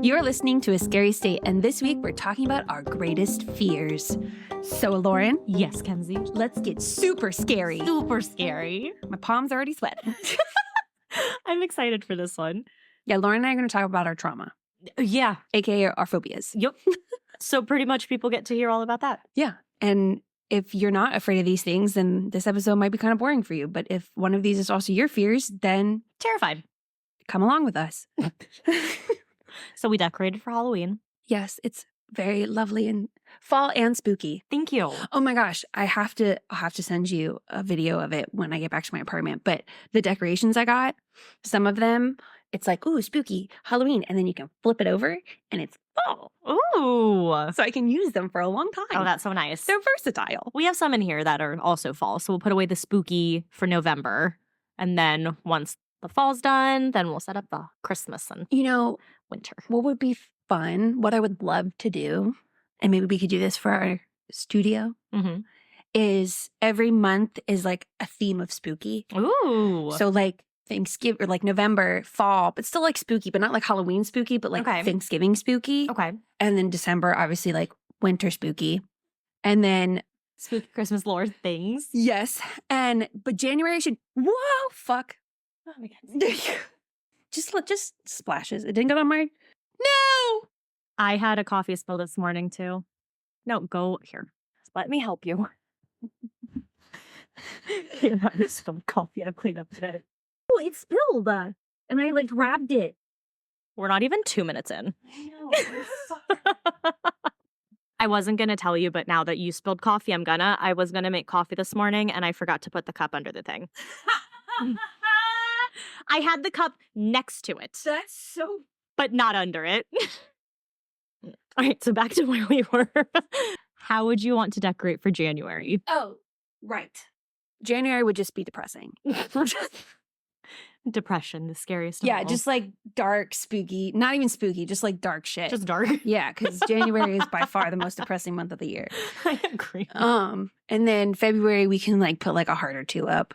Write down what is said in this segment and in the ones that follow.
You're listening to A Scary State, and this week we're talking about our greatest fears. So, Lauren, Yes, Kenzie. let's get super scary. Super scary. My palms are already sweating. I'm excited for this one. Yeah, Lauren and I are going to talk about our trauma, Yeah. aka our phobias. Yep. So pretty much people get to hear all about that. Yeah, and if you're not afraid of these things, then this episode might be kind of boring for you. But if one of these is also your fears, then Terrified. come along with us. So we decorated for Halloween. Yes, it's very lovely and fall and spooky. Thank you. Oh my gosh, I'll have to send you a video of it when I get back to my apartment. But the decorations I got, some of them, it's like, ooh, spooky, Halloween. And then you can flip it over and it's fall. Ooh. So I can use them for a long time. Oh, that's so nice. They're versatile. We have some in here that are also fall. So we'll put away the spooky for November. And then once the fall's done, then we'll set up the Christmas and You know, winter. what would be fun, what I would love to do, and maybe we could do this for our studio, Mm-hmm. is every month is like a theme of spooky. Ooh. So like Thanksgiving, or like November, fall, but still like spooky, but not like Halloween spooky, but like Okay. Thanksgiving spooky. Okay. And then December, obviously like winter spooky. And then, Spooky Christmas lore things. yes. But January should, whoa, fuck. Oh my God. Just splashes. It didn't get on my, no. I had a coffee spill this morning too. No, go here. Let me help you. I just spilled coffee. I've cleaned up today. Oh, it spilled. And I like grabbed it. We're not even 2 minutes in. I know. I wasn't going to tell you, but now that you spilled coffee, I was going to make coffee this morning and I forgot to put the cup under the thing. I had the cup next to it, That's so. but not under it. All right, so back to where we were. How would you want to decorate for January? Oh, right. January would just be depressing. Depression, the scariest of Yeah, all. just like dark, spooky, not even spooky, just like dark shit. Just dark. Yeah, because January is by far the most depressing month of the year. I agree. And then February we can like put like a heart or two up,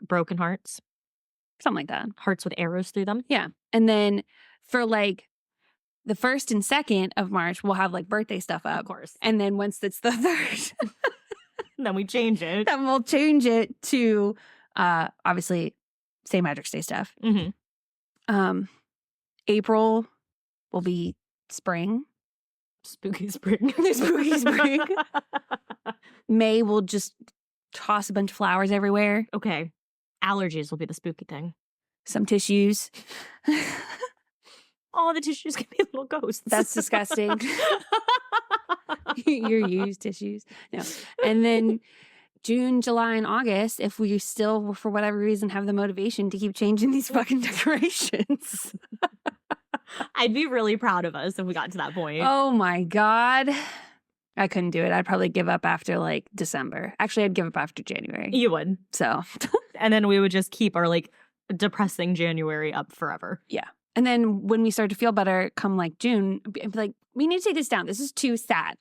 Broken hearts. something like that. Hearts with arrows through them. Yeah, and then for like the 1st and 2nd of March we'll have like birthday stuff Of up, course. and then once it's the 3rd, Then we change it. then we'll change it to obviously St. Patrick's Day stuff. Mm-hmm. April will be spring. Spooky spring. Spooky spring. May will just toss a bunch of flowers everywhere. Okay. Allergies will be the spooky thing. Some tissues. All the tissues can be little ghosts. That's disgusting. Your used tissues. No. And then June, July, and August, if we still, for whatever reason, have the motivation to keep changing these fucking decorations. I'd be really proud of us if we got to that point. Oh my God. I couldn't do it. I'd probably give up after like December. Actually, I'd give up after January. You would. So, And then we would just keep our like depressing January up forever. and then when we start to feel better, come like June, I'd be like, we need to take this down. This is too sad.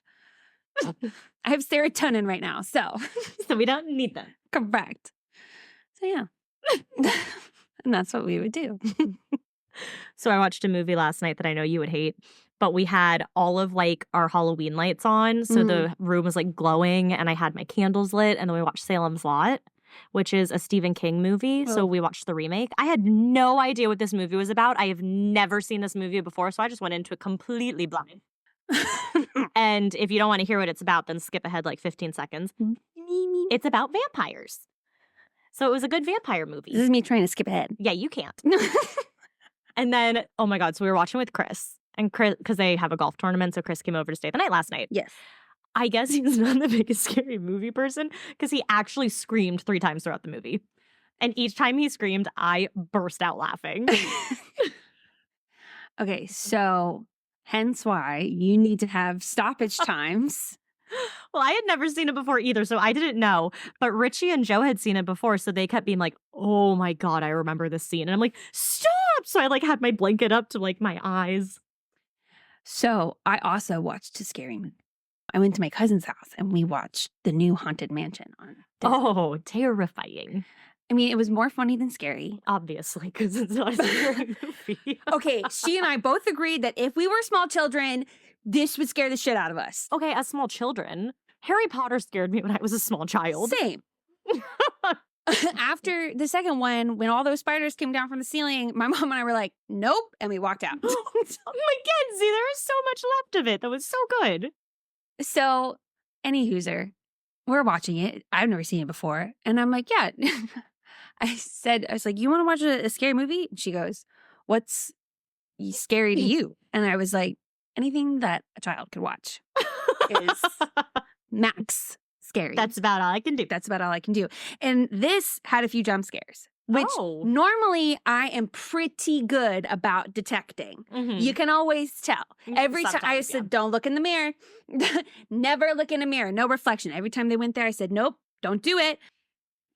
I have serotonin right now. So, So we don't need that. correct. So, yeah. And that's what we would do. So I watched a movie last night that I know you would hate, but we had all of like our Halloween lights on. So the room was like glowing and I had my candles lit, and then we watched Salem's Lot, which is a Stephen King movie. Oh. So we watched the remake. I had no idea what this movie was about. I have never seen this movie before, so I just went into it completely blind. And if you don't want to hear what it's about, then skip ahead like 15 seconds. It's about vampires. So it was a good vampire movie. This is me trying to skip ahead. Yeah, you can't. And then, oh my God, so we were watching with Chris. And Chris, because they have a golf tournament, so Chris came over to stay the night last night. Yes. I guess he's not the biggest scary movie person because he actually screamed 3 times throughout the movie. And each time he screamed, I burst out laughing. Okay, so hence why you need to have stoppage times. Well, I had never seen it before either, so I didn't know. But Richie and Joe had seen it before, so they kept being like, oh my God, I remember this scene. And I'm like, stop! So I like had my blanket up to like my eyes. So I also watched a scary movie. I went to my cousin's house and we watched the new Haunted Mansion on Disney. Oh, terrifying. I mean, it was more funny than scary. Obviously, because it's not a scary movie. Okay, she and I both agreed that if we were small children, this would scare the shit out of us. Okay, as small children, Harry Potter scared me when I was a small child. Same. After the second one, when all those spiders came down from the ceiling, my mom and I were like, nope, and we walked out. Mackenzie, there was so much left of it that was so good. So, any hooser, we're watching it. I've never seen it before. And I'm like, yeah. I was like, you want to watch a scary movie? And she goes, what's scary to you? And I was like, anything that a child could watch is max scary. That's about all I can do. That's about all I can do. And this had a few jump scares, which normally I am pretty good about detecting. Mm-hmm. You can always tell. Every time I said, don't look in the mirror. Never look in a mirror. No reflection. Every time they went there, I said, nope, don't do it.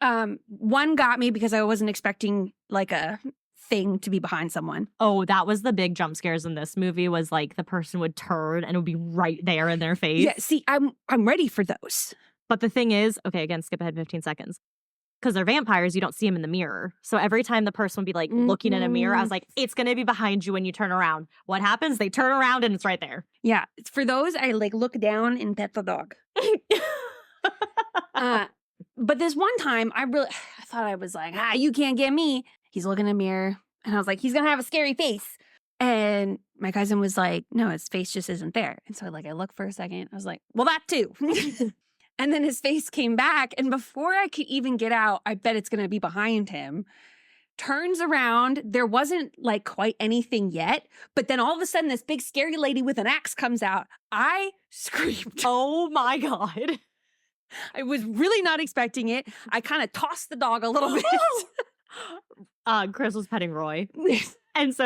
One got me because I wasn't expecting like a thing to be behind someone. Oh, that was the big jump scares in this movie, was like the person would turn and it would be right there in their face. Yeah, see, I'm ready for those. But the thing is, okay, again, skip ahead 15 seconds. Because they're vampires, you don't see them in the mirror. So every time the person would be like looking in a mirror, I was like, it's going to be behind you when you turn around. What happens? They turn around and it's right there. Yeah. For those, I like look down and pet the dog. But this one time, I thought I was like, you can't get me. He's looking in a mirror. And I was like, he's going to have a scary face. And my cousin was like, no, his face just isn't there. And so I looked for a second. I was like, well, that too. And then his face came back. And before I could even get out, I bet it's going to be behind him. Turns around. There wasn't like quite anything yet. But then all of a sudden, this big scary lady with an axe comes out. I screamed. Oh my God. I was really not expecting it. I kind of tossed the dog a little bit. Chris was petting Roy. And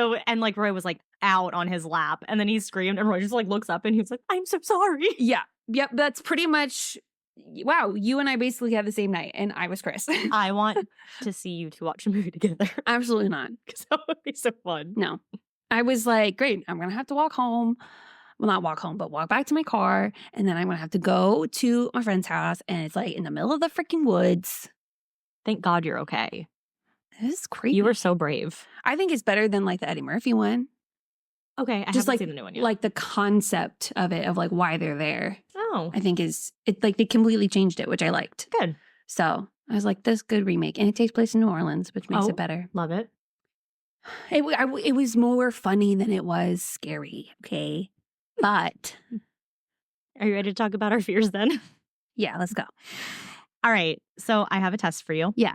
Roy was like out on his lap. And then he screamed and Roy just like looks up and he's like, I'm so sorry. Yeah. Yep. That's pretty much, wow. You and I basically had the same night and I was Chris. I want to see you two watch a movie together. Absolutely not. Because that would be so fun. No. I was like, great. I'm going to have to walk home. Well, not walk home, but walk back to my car. And then I'm going to have to go to my friend's house. And it's like in the middle of the freaking woods. Thank God you're okay. This is creepy. You were so brave. I think it's better than like the Eddie Murphy one. Okay. I just haven't seen the new one yet. Like the concept of it, of like why they're there. Oh. I think like they completely changed it, which I liked. Good. So I was like, this good remake. And it takes place in New Orleans, which makes it better. Love it. It was more funny than it was scary. Okay. But. Are you ready to talk about our fears then? Yeah, let's go. All right. So I have a test for you. Yeah.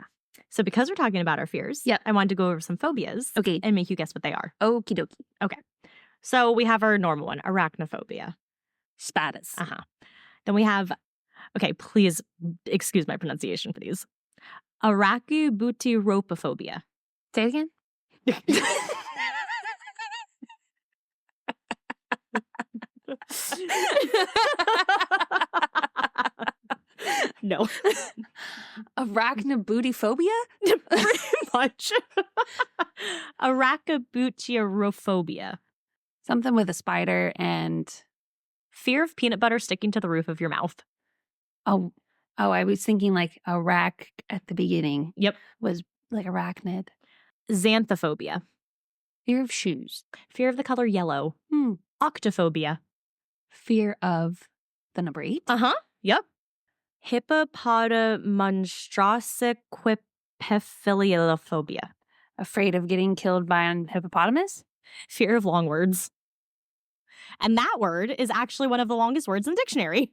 So because we're talking about our fears, I wanted to go over some phobias. Okay. And make you guess what they are. Okie dokie. Okay. So we have our normal one, arachnophobia. Spiders. Then we have, okay, please excuse my pronunciation for these. Arachibutyropophobia. Say it again. No. Arachnobutyphobia? Pretty much. Arachibutyrophobia. Something with a spider and... Fear of peanut butter sticking to the roof of your mouth. Oh, I was thinking like arac at the beginning. Yep. Was like arachnid. Xanthophobia. Fear of shoes. Fear of the color yellow. Octophobia. Fear of the number 8. Yep. Hippopotamonstrosiquipephiliophobia. Afraid of getting killed by an hippopotamus? Fear of long words. And that word is actually one of the longest words in the dictionary.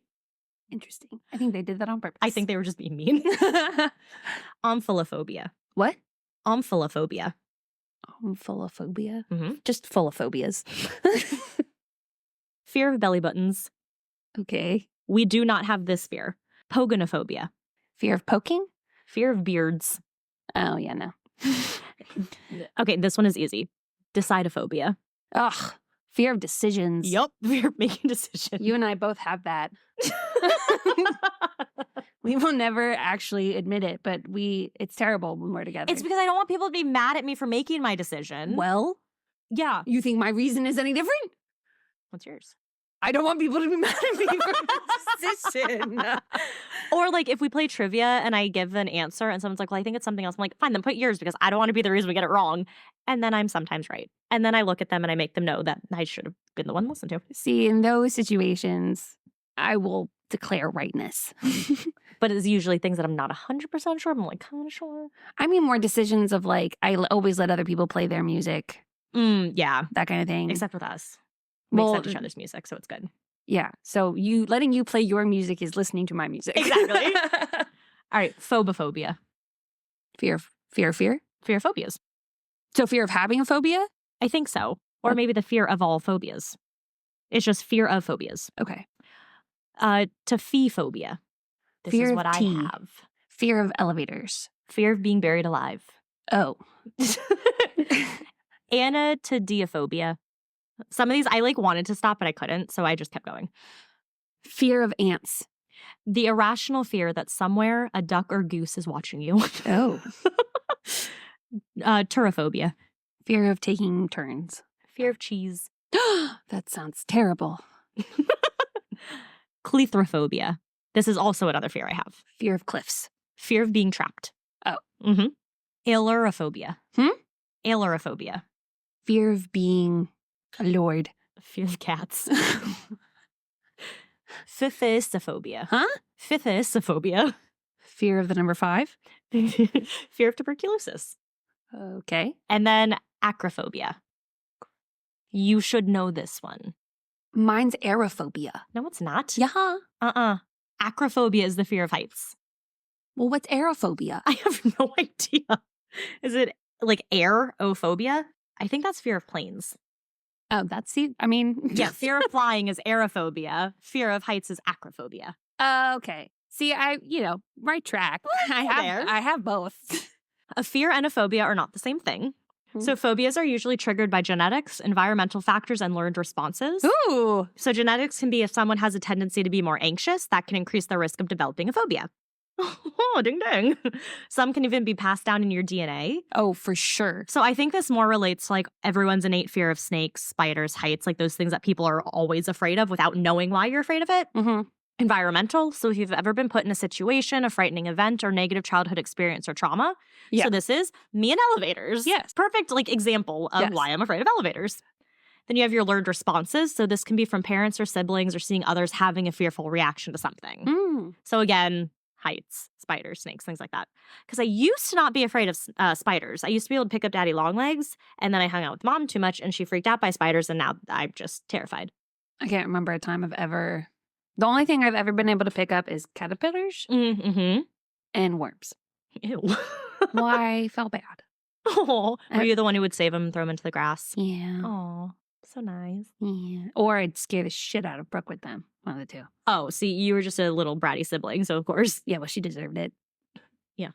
Interesting. I think they did that on purpose. I think they were just being mean. Omphilophobia. What? Omphilophobia. Omphilophobia? Mm-hmm. Just full of phobias. Fear of belly buttons. Okay. We do not have this fear. Pogonophobia. Fear of poking? Fear of beards. Oh, yeah, no. Okay, this one is easy. Decidophobia. Ugh. Fear of decisions. Yup. Fear of making decisions. You and I both have that. We will never actually admit it, but it's terrible when we're together. It's because I don't want people to be mad at me for making my decision. Well, yeah. You think my reason is any different? What's yours? I don't want people to be mad at me for a decision. Or like if we play trivia and I give an answer and someone's like, well, I think it's something else. I'm like, fine, then put yours because I don't want to be the reason we get it wrong. And then I'm sometimes right. And then I look at them and I make them know that I should have been the one listened to. See, in those situations, I will declare rightness. But it's usually things that I'm not 100% sure. I'm like, kind of sure. I mean, more decisions of like, always let other people play their music. Yeah. That kind of thing. Except with us. We Well, accept each other's music, so it's good. yeah. So letting you play your music is listening to my music. Exactly. All right. Phobophobia. Fear. Fear-phobias. So fear of having a phobia? I think so. Or maybe the fear of all phobias. It's just fear of phobias. Okay. Taphophobia. This Fear is of what I tea. have. Fear of elevators. Fear of being buried alive. Oh. Anatodiophobia. Some of these I like wanted to stop, but I couldn't, so I just kept going. Fear of ants. The irrational fear that somewhere a duck or goose is watching you. Oh. Turophobia. Fear of taking turns. Fear of cheese. That sounds terrible. Cleithrophobia. This is also another fear I have. Fear of cliffs. Fear of being trapped. Oh. Mm-hmm. Ailurophobia. Hmm? Ailurophobia. Fear of being allured. Fear of cats. Phthisophobia. Huh? Phthisophobia. Fear of the number 5. Fear of tuberculosis. Okay. And then acrophobia. You should know this one. Mine's aerophobia. No, it's not. Yeah. Acrophobia is the fear of heights. Well, what's aerophobia? I have no idea. Is it like aerophobia? I think that's fear of planes. Oh, Yeah, fear of flying is aerophobia. Fear of heights is acrophobia. Okay. See, right track. there. I have both. A fear and a phobia are not the same thing. So phobias are usually triggered by genetics, environmental factors, and learned responses. Ooh. So genetics can be if someone has a tendency to be more anxious, that can increase the risk of developing a phobia. Oh, ding ding. Some can even be passed down in your DNA. Oh, for sure. So I think this more relates to like everyone's innate fear of snakes, spiders, heights, like those things that people are always afraid of without knowing why you're afraid of it. Mm-hmm. Environmental. So if you've ever been put in a situation, a frightening event, or negative childhood experience or trauma. Yeah. So this is me and elevators. Yes. Perfect like example of why I'm afraid of elevators. Then you have your learned responses. So this can be from parents or siblings or seeing others having a fearful reaction to something. Mm. So again, heights, spiders, snakes, things like that. Because I used to not be afraid of spiders. I used to be able to pick up daddy long legs, and then I hung out with mom too much and she freaked out by spiders, and now I'm just terrified. I can't remember a time the only thing I've ever been able to pick up is caterpillars and worms. Ew. Well, I felt bad. Oh, were you the one who would save them and throw them into the grass? Yeah. Oh, so nice. Yeah. Or I'd scare the shit out of Brooke with them. One of the two. Oh, see, you were just a little bratty sibling, so of course. Yeah, well, she deserved it. Yeah.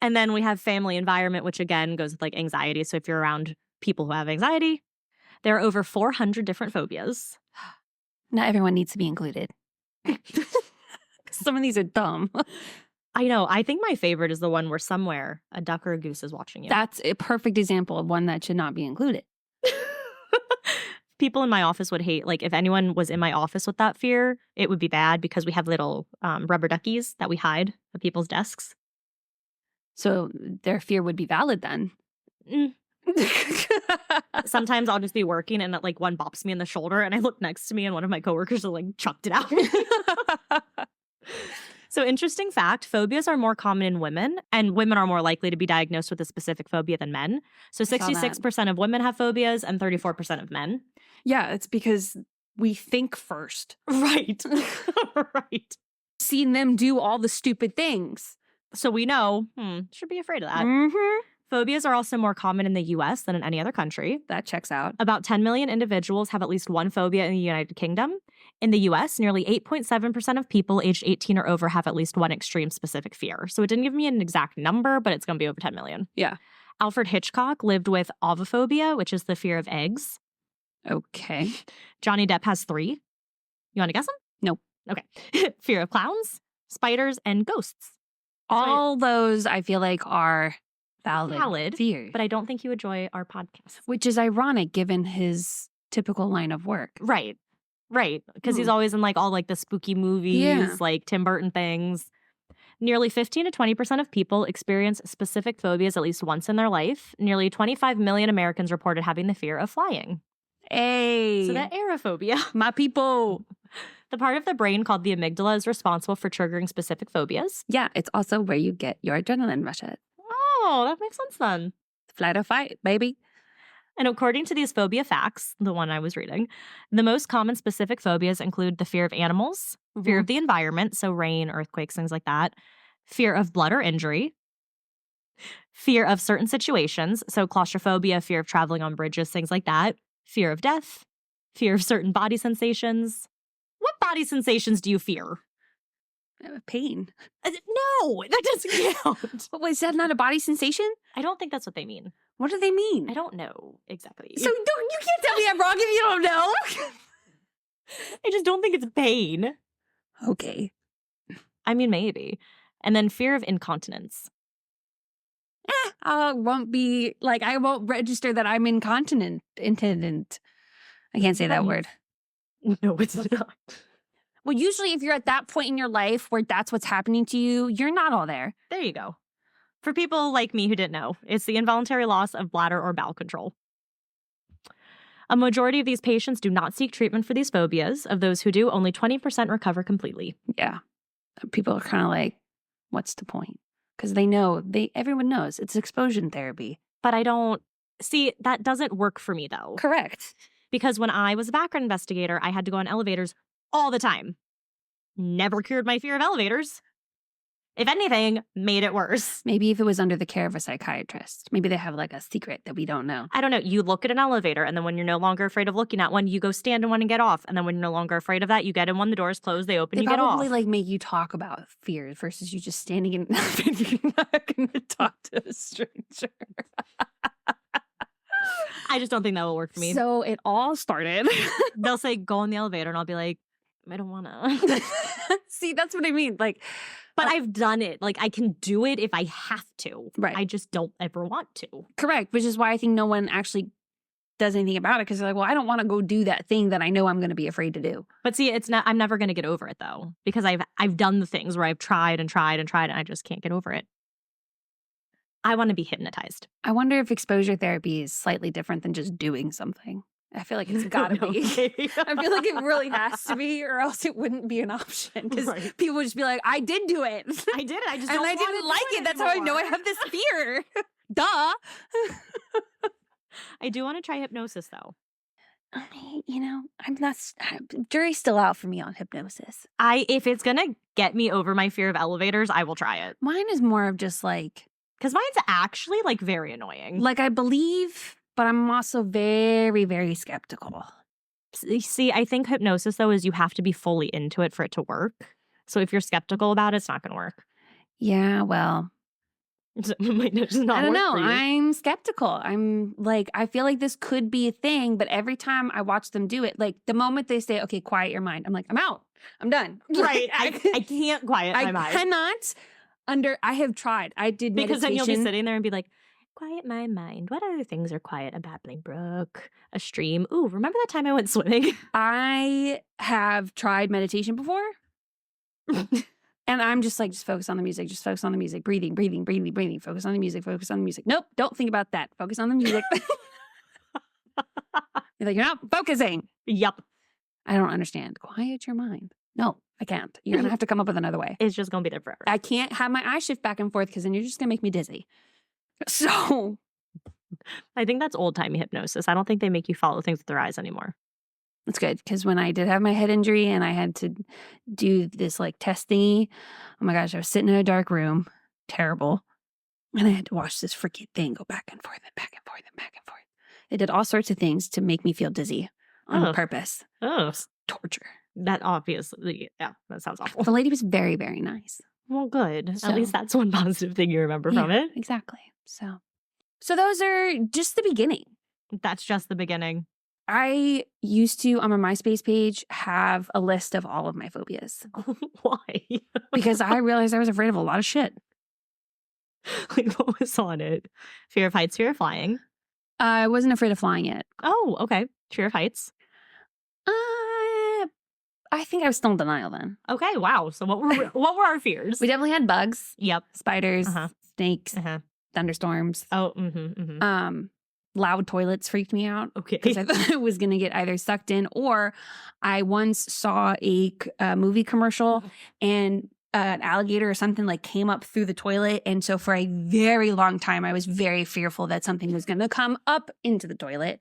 And then we have family environment, which again goes with like anxiety. So if you're around people who have anxiety, there are over 400 different phobias. Not everyone needs to be included. Some of these are dumb. I know. I think my favorite is the one where somewhere a duck or a goose is watching you. That's a perfect example of one that should not be included. People in my office would hate, like if anyone was in my office with that fear, it would be bad because we have little rubber duckies that we hide at people's desks. So their fear would be valid then. Sometimes I'll just be working and like one bops me in the shoulder and I look next to me and one of my coworkers will like chucked it out. So interesting fact, phobias are more common in women, and women are more likely to be diagnosed with a specific phobia than men. So 66% of women have phobias and 34% of men. Yeah, it's because we think first. Right. Right. Seen them do all the stupid things. So we know, should be afraid of that. Mm-hmm. Phobias are also more common in the US than in any other country. That checks out. About 10 million individuals have at least one phobia in the United Kingdom. In the US, nearly 8.7% of people aged 18 or over have at least one extreme specific fear. So it didn't give me an exact number, but it's going to be over 10 million. Yeah. Alfred Hitchcock lived with ovophobia, which is the fear of eggs. Okay. Johnny Depp has 3. You want to guess them? Nope. Okay. Fear of clowns, spiders, and ghosts. All those I feel like are valid fears. But I don't think you enjoy our podcast. Which is ironic given his typical line of work. Right. Right. Because he's Hmm. always in like all like the spooky movies, Yeah. like Tim Burton things. Nearly 15 to 20% of people experience specific phobias at least once in their life. Nearly 25 million Americans reported having the fear of flying. Hey, So that aerophobia. my people. The part of the brain called the amygdala is responsible for triggering specific phobias. Yeah, it's also where you get your adrenaline rushes. Oh, that makes sense then. Flight or fight, baby. And according to these phobia facts, the one I was reading, the most common specific phobias include the fear of animals, fear of the environment, so rain, earthquakes, things like that, fear of blood or injury, fear of certain situations, so claustrophobia, fear of traveling on bridges, things like that, fear of death, fear of certain body sensations. What body sensations do you fear? Pain. No, that doesn't count. But is that not a body sensation? I don't think that's what they mean. What do they mean? I don't know exactly. So you can't tell me I'm wrong if you don't know. I just don't think it's pain. Okay. I mean, maybe. And then fear of incontinence. I won't register that I'm incontinent. I can't say that word. No, it's not. Well, usually if you're at that point in your life where that's what's happening to you, you're not all there. There you go. For people like me who didn't know, it's the involuntary loss of bladder or bowel control. A majority of these patients do not seek treatment for these phobias. Of those who do, only 20% recover completely. Yeah. People are kind of like, what's the point? Because they know, everyone knows it's exposure therapy. But I don't see, that doesn't work for me though. Correct. Because when I was a background investigator, I had to go on elevators all the time. Never cured my fear of elevators. If anything, made it worse. Maybe if it was under the care of a psychiatrist. Maybe they have like a secret that we don't know. I don't know. You look at an elevator, and then when you're no longer afraid of looking at one, you go stand in one and get off. And then when you're no longer afraid of that, you get in one, the doors close, they open, They you get off. probably like make you talk about fears versus you just standing in an elevator. You're not going to talk to a stranger. I just don't think that will work for me. So it all started. They'll say, go in the elevator, and I'll be like, I don't want to. See, that's what I mean. Like, but I've done it. Like, I can do it if I have to. Right. I just don't ever want to. Correct, which is why I think no one actually does anything about it because they're like, well, I don't want to go do that thing that I know I'm going to be afraid to do. But see, it's not. I'm never going to get over it though because I've done the things where I've tried and tried and tried and I just can't get over it. I want to be hypnotized. I wonder if exposure therapy is slightly different than just doing something. I feel like it's got to be. I feel like it really has to be, or else it wouldn't be an option. Because people would just be like, "I did do it. I did it. I just and I didn't like it. That's how I know I have this fear." Duh. I do want to try hypnosis though. I mean, I'm not. Jury's still out for me on hypnosis. If it's gonna get me over my fear of elevators, I will try it. Mine is more of just like, because mine's actually like very annoying. Like I believe. But I'm also very, very skeptical. See, I think hypnosis, though, is you have to be fully into it for it to work. So if you're skeptical about it, it's not going to work. Yeah, well. It might just not I don't work know. for you. I'm skeptical. I'm like, I feel like this could be a thing, but every time I watch them do it, like the moment they say, okay, quiet your mind, I'm like, I'm out. I'm done. Right. I can't quiet my mind. I cannot. I have tried. I did meditation. Because then you'll be sitting there and be like, quiet my mind. What other things are quiet? A babbling brook, a stream. Ooh, remember that time I went swimming? I have tried meditation before. And I'm just like, just focus on the music. Just focus on the music. Breathing, breathing, breathing, breathing. Focus on the music. Focus on the music. Nope, don't think about that. Focus on the music. You're like, you're not focusing. Yep. I don't understand. Quiet your mind. No, I can't. You're going to have to come up with another way. It's just going to be there forever. I can't have my eyes shift back and forth because then you're just going to make me dizzy. So I think that's old-timey hypnosis. I don't think they make you follow things with their eyes anymore. That's good because when I did have my head injury and I had to do this like test thingy, oh my gosh, I was sitting in a dark room, terrible, and I had to watch this freaking thing go back and forth and back and forth and back and forth. It did all sorts of things to make me feel dizzy on purpose. Oh, torture. That obviously, yeah, that sounds awful. The lady was very, very nice. Well, good. So, at least that's one positive thing you remember from it. Exactly. So those are just the beginning. That's just the beginning. I used to, on my MySpace page, have a list of all of my phobias. Why? Because I realized I was afraid of a lot of shit. Like, what was on it? Fear of heights, fear of flying. I wasn't afraid of flying yet. Oh, okay. Fear of heights. I think I was still in denial then. Okay, wow. So what were our fears? We definitely had bugs, Yep. spiders, Uh-huh. snakes, Uh-huh. thunderstorms. Oh, Loud toilets freaked me out Okay. because I thought it was going to get either sucked in, or I once saw a movie commercial and an alligator or something like came up through the toilet. And so for a very long time, I was very fearful that something was going to come up into the toilet.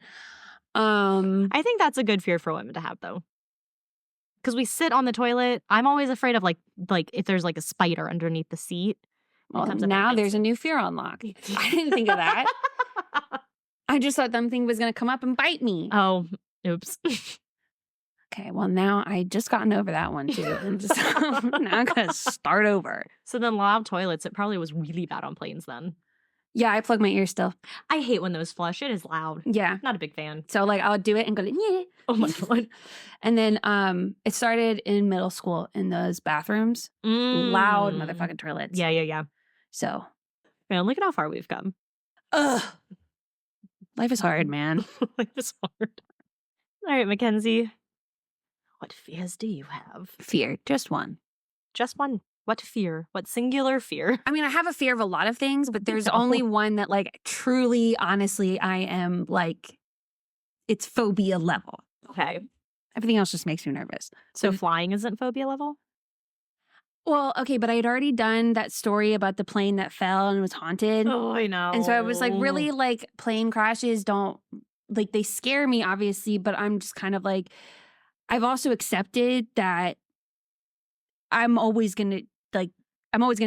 I think that's a good fear for women to have, though. Because we sit on the toilet. I'm always afraid of like if there's like a spider underneath the seat. Well, now there's a new fear unlock. I didn't think of that. I just thought something was going to come up and bite me. Oh, oops. Okay, well, now I just gotten over that one, too. And just, now I'm going to start over. So then loud toilets, it probably was really bad on planes then. Yeah, I plug my ears still. I hate when those flush. It is loud. Yeah. Not a big fan. So, like, I'll do it and go, yeah. Oh, my God. And then it started in middle school in those bathrooms. Loud motherfucking toilets. Yeah. So. Man, look at how far we've come. Ugh. Life is hard, man. Life is hard. All right, Mackenzie. What fears do you have? Fear. Just one. Just one. What fear? What singular fear? I mean, I have a fear of a lot of things, but there's only one that, like, truly, honestly, I am, like, it's phobia level. Okay. Everything else just makes me nervous. So flying isn't phobia level? Well, okay, but I had already done that story about the plane that fell and was haunted. Oh, I know. And so I was like, really, like, plane crashes don't, like, they scare me, obviously, but I'm just kind of like, I've also accepted that I'm always going to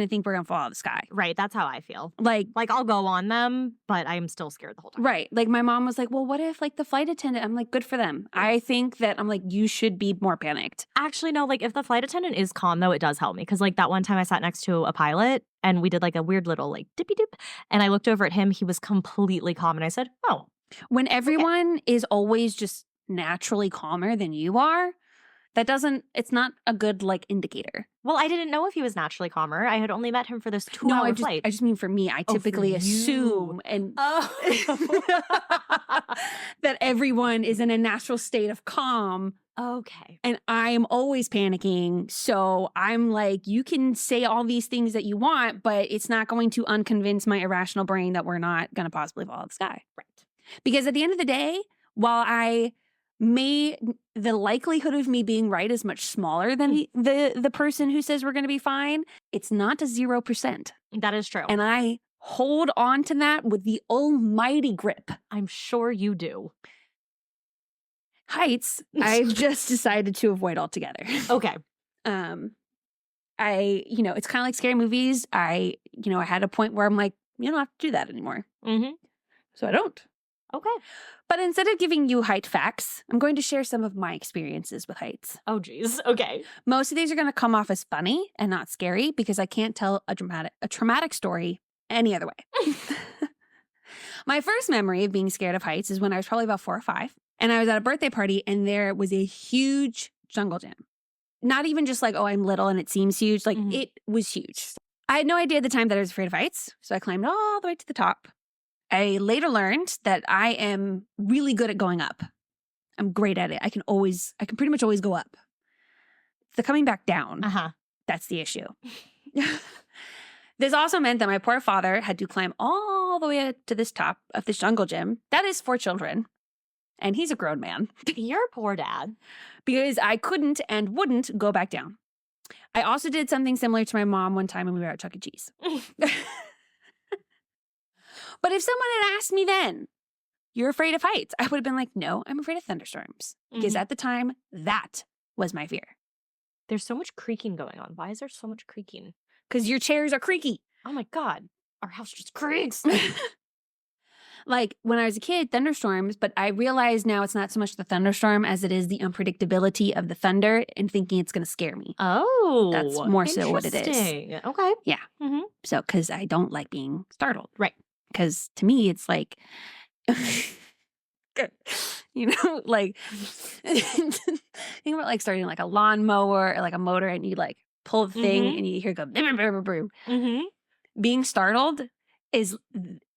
think we're going to fall out of the sky. Right, that's how I feel. Like I'll go on them, but I'm still scared the whole time. Right. Like, my mom was like, well, what if, like, the flight attendant, I'm like, good for them. I think that, I'm like, you should be more panicked. Actually, no, like, if the flight attendant is calm, though, it does help me. Because, like, that one time I sat next to a pilot, and we did, like, a weird little, like, dippy dip. And I looked over at him. He was completely calm. And I said, oh. When everyone is always just naturally calmer than you are, it's not a good, like, indicator. Well, I didn't know if he was naturally calmer. I had only met him for this 2-hour flight. I just mean for me. I typically assume that everyone is in a natural state of calm. Okay. And I'm always panicking. So I'm like, you can say all these things that you want, but it's not going to unconvince my irrational brain that we're not going to possibly fall out of the sky. Right. Because at the end of the day, while the likelihood of me being right is much smaller than the person who says we're going to be fine, it's not a 0%. That is true. And I hold on to that with the almighty grip. I'm sure you do. Heights, I've just decided to avoid altogether. Okay. It's kind of like scary movies. I had a point where I'm like, you don't have to do that anymore. Mm-hmm. So I don't. Okay. But instead of giving you height facts, I'm going to share some of my experiences with heights. Oh, geez. Okay. Most of these are going to come off as funny and not scary because I can't tell a traumatic story any other way. My first memory of being scared of heights is when I was probably about 4 or 5. And I was at a birthday party and there was a huge jungle gym. Not even just like, oh, I'm little and it seems huge. Like, it was huge. I had no idea at the time that I was afraid of heights. So I climbed all the way to the top. I later learned that I am really good at going up. I'm great at it. I can pretty much always go up. The coming back down, that's the issue. This also meant that my poor father had to climb all the way to this top of this jungle gym. That is 4 children. And he's a grown man. Your poor dad. Because I couldn't and wouldn't go back down. I also did something similar to my mom one time when we were at Chuck E. Cheese. But if someone had asked me then, you're afraid of heights, I would have been like, no, I'm afraid of thunderstorms. Because at the time, that was my fear. There's so much creaking going on. Why is there so much creaking? Because your chairs are creaky. Oh my God. Our house just creaks. Like, when I was a kid, thunderstorms, but I realize now it's not so much the thunderstorm as it is the unpredictability of the thunder and thinking it's going to scare me. Oh. That's more so what it is. Okay. Yeah. Mm-hmm. So, because I don't like being startled. Right. Because to me, it's like, like, think about like starting like a lawnmower or like a motor and you like pull the thing and you hear it go, being startled is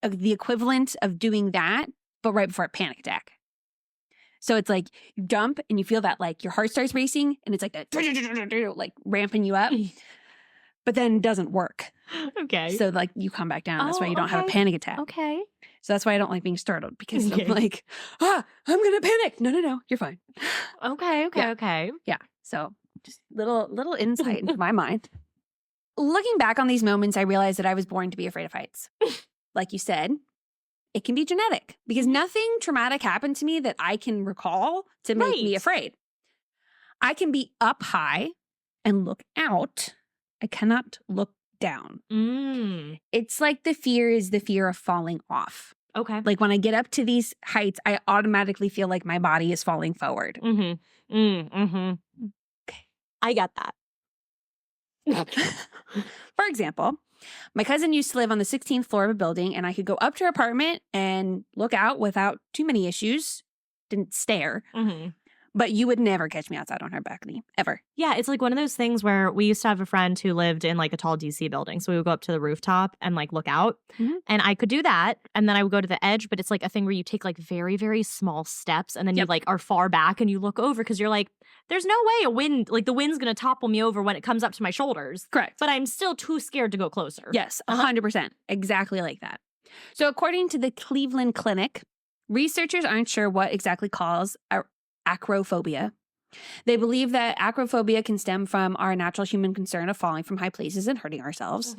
the equivalent of doing that, but right before a panic attack. So it's like you jump and you feel that like your heart starts racing and it's like that like ramping you up, but then it doesn't work. Okay. So like you come back down. That's why Oh, you don't have a okay. panic attack. Okay. So that's why I don't like being startled because Okay. I'm like, I'm going to panic. No, you're fine. Okay. Yeah. Okay. Yeah. So just little insight into my mind. Looking back on these moments, I realized that I was born to be afraid of heights. Like you said, it can be genetic because nothing traumatic happened to me that I can recall to make me Right. afraid. I can be up high and look out. I cannot look down. It's like the fear is the fear of falling off. Okay. Like when I get up to these heights, I automatically feel like my body is falling forward. Okay. I got that. For example, my cousin used to live on the 16th floor of a building, and I could go up to her apartment and look out without too many issues. Didn't stare. But you would never catch me outside on her balcony, ever. Yeah, it's like one of those things where we used to have a friend who lived in like a tall DC building. So we would go up to the rooftop and like look out. And I could do that. And then I would go to the edge, but it's like a thing where you take like very, very small steps and then you like are far back and you look over because you're like, there's no way the wind's going to topple me over when it comes up to my shoulders. Correct. But I'm still too scared to go closer. Yes, 100%. Exactly like that. So according to the Cleveland Clinic, researchers aren't sure what exactly causes acrophobia. They believe that acrophobia can stem from our natural human concern of falling from high places and hurting ourselves.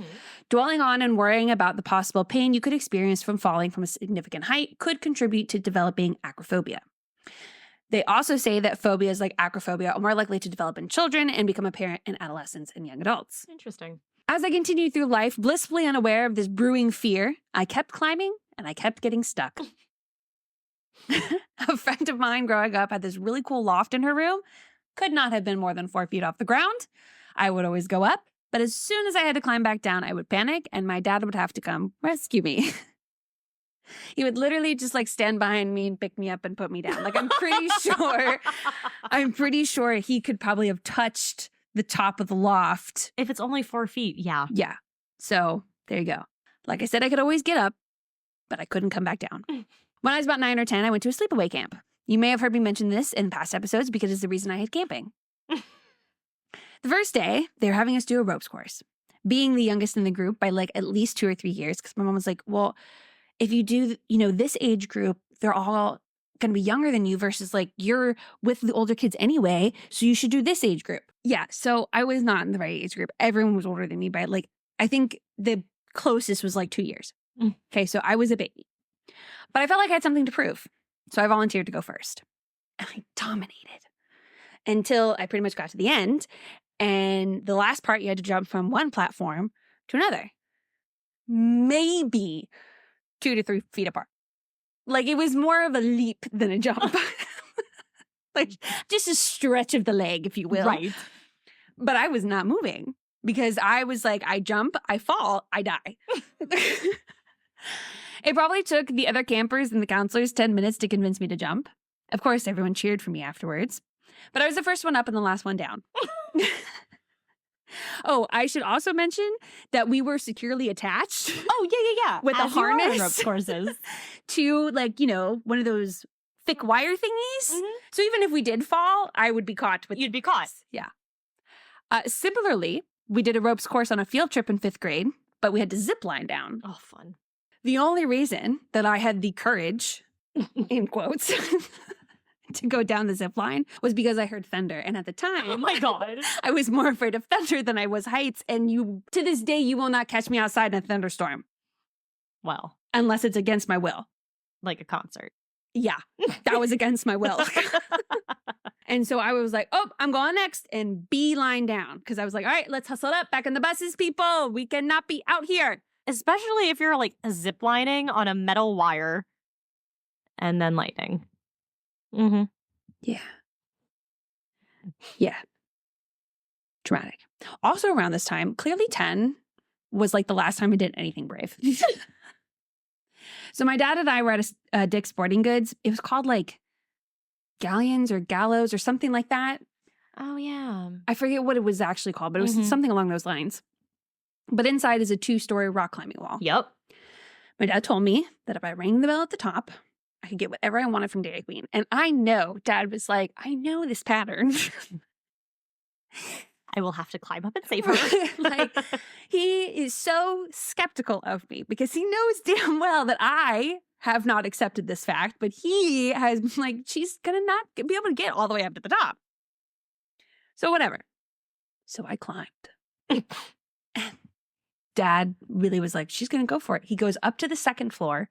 Dwelling on and worrying about the possible pain you could experience from falling from a significant height could contribute to developing acrophobia. They also say that phobias like acrophobia are more likely to develop in children and become apparent in adolescents and young adults. Interesting. As I continued through life, blissfully unaware of this brewing fear, I kept climbing and I kept getting stuck. A friend of mine growing up had this really cool loft in her room. Could not have been more than 4 feet off the ground. I would always go up, but as soon as I had to climb back down, I would panic and my dad would have to come rescue me. He would literally just like stand behind me and pick me up and put me down. Like I'm pretty sure he could probably have touched the top of the loft. If it's only 4 feet, yeah. Yeah. So there you go. Like I said, I could always get up, but I couldn't come back down. When I was about 9 or 10, I went to a sleepaway camp. You may have heard me mention this in past episodes because it's the reason I hate camping. The first day, they were having us do a ropes course. Being the youngest in the group by like at least 2 or 3 years, because my mom was like, well, if you do, this age group, they're all going to be younger than you versus like you're with the older kids anyway, so you should do this age group. Yeah, so I was not in the right age group. Everyone was older than me by like, I think the closest was like 2 years. Okay, so I was a baby. But I felt like I had something to prove. So I volunteered to go first. And I dominated until I pretty much got to the end. And the last part, you had to jump from one platform to another. Maybe 2 to 3 feet apart. Like it was more of a leap than a jump. Like just a stretch of the leg, if you will. Right. But I was not moving because I was like, I jump, I fall, I die. It probably took the other campers and the counselors 10 minutes to convince me to jump. Of course, everyone cheered for me afterwards. But I was the first one up and the last one down. Oh, I should also mention that we were securely attached. Oh, yeah. With a harness. Rope courses. To like, one of those thick wire thingies. So even if we did fall, I would be caught with. You'd be caught. Yeah. Similarly, we did a ropes course on a field trip in 5th grade, but we had to zip line down. Oh, fun. The only reason that I had the courage, in quotes, to go down the zip line was because I heard thunder. And at the time, oh my God, I was more afraid of thunder than I was heights. And to this day, you will not catch me outside in a thunderstorm. Well, unless it's against my will. Like a concert. Yeah, that was against my will. And so I was like, oh, I'm going next and beeline down. Because I was like, all right, let's hustle up. Back in the buses, people. We cannot be out here. Especially if you're like ziplining on a metal wire and then lightning. Yeah. Yeah. Dramatic. Also around this time, clearly 10 was like the last time I did anything brave. So my dad and I were at a Dick's Sporting Goods. It was called like Galleons or Gallows or something like that. Oh, yeah. I forget what it was actually called, but it was something along those lines. But inside is a 2-story rock climbing wall. Yep. My dad told me that if I rang the bell at the top, I could get whatever I wanted from Dairy Queen. And I know Dad was like, I know this pattern. I will have to climb up and save her. Like, he is so skeptical of me because he knows damn well that I have not accepted this fact, but he has been like, she's gonna not be able to get all the way up to the top. So whatever. So I climbed. Dad really was like, she's gonna go for it. He goes up to the second floor,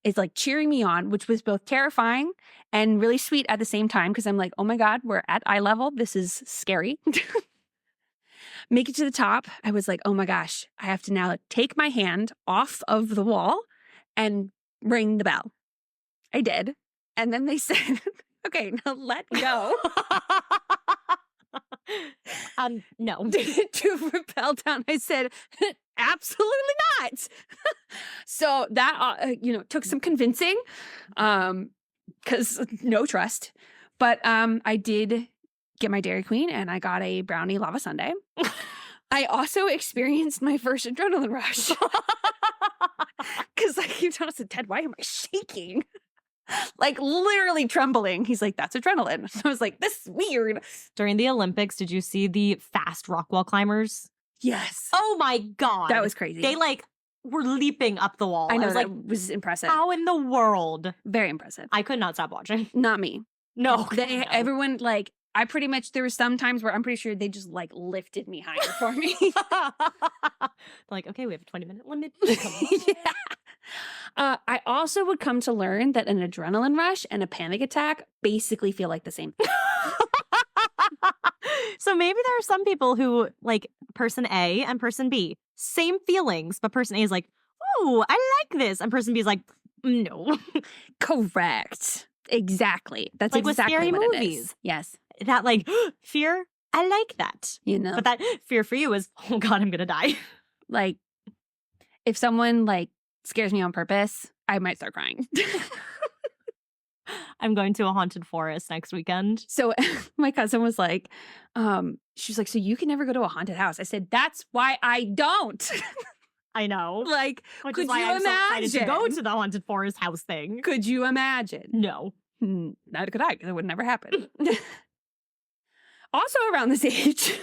is like cheering me on, which was both terrifying and really sweet at the same time because I'm like, oh my God, we're at eye level. This is scary. Make it to the top. I was like, oh my gosh, I have to now take my hand off of the wall and ring the bell. I did. And then they said, okay, now let go. No. To rappel down. I said, absolutely not. So that, took some convincing because no trust. But I did get my Dairy Queen and I got a brownie lava sundae. I also experienced my first adrenaline rush. Because I keep telling us, Ted, why am I shaking? Like literally trembling. He's like, that's adrenaline. So I was like, this is weird. During the Olympics, did you see the fast rock wall climbers? Yes. Oh my God. That was crazy. They were leaping up the wall. I know, was that like, was impressive. how in the world? Very impressive. I could not stop watching. Not me. No. Everyone, like, I pretty much, there were some times where I'm pretty sure they just like lifted me higher for me. Like, okay, we have a 20-minute limit. Yeah. I also would come to learn that an adrenaline rush and a panic attack basically feel like the same thing. So maybe there are some people who, like, person A and person B, same feelings, but person A is like, oh, I like this. And person B is like, no. Correct. Exactly. That's like exactly with scary what movies. it is. Yes. That, like, fear, I like that. You know. But that fear for you is, oh God, I'm going to die. Like, if someone, like, scares me on purpose, I might start crying. I'm going to a haunted forest next weekend. So my cousin was like, she was like, so you can never go to a haunted house. I said, that's why I don't. I know. Like, Which could is why you I'm imagine? so excited to go to the haunted forest house thing. Could you imagine? No. Neither could I, because it would never happen. Also around this age,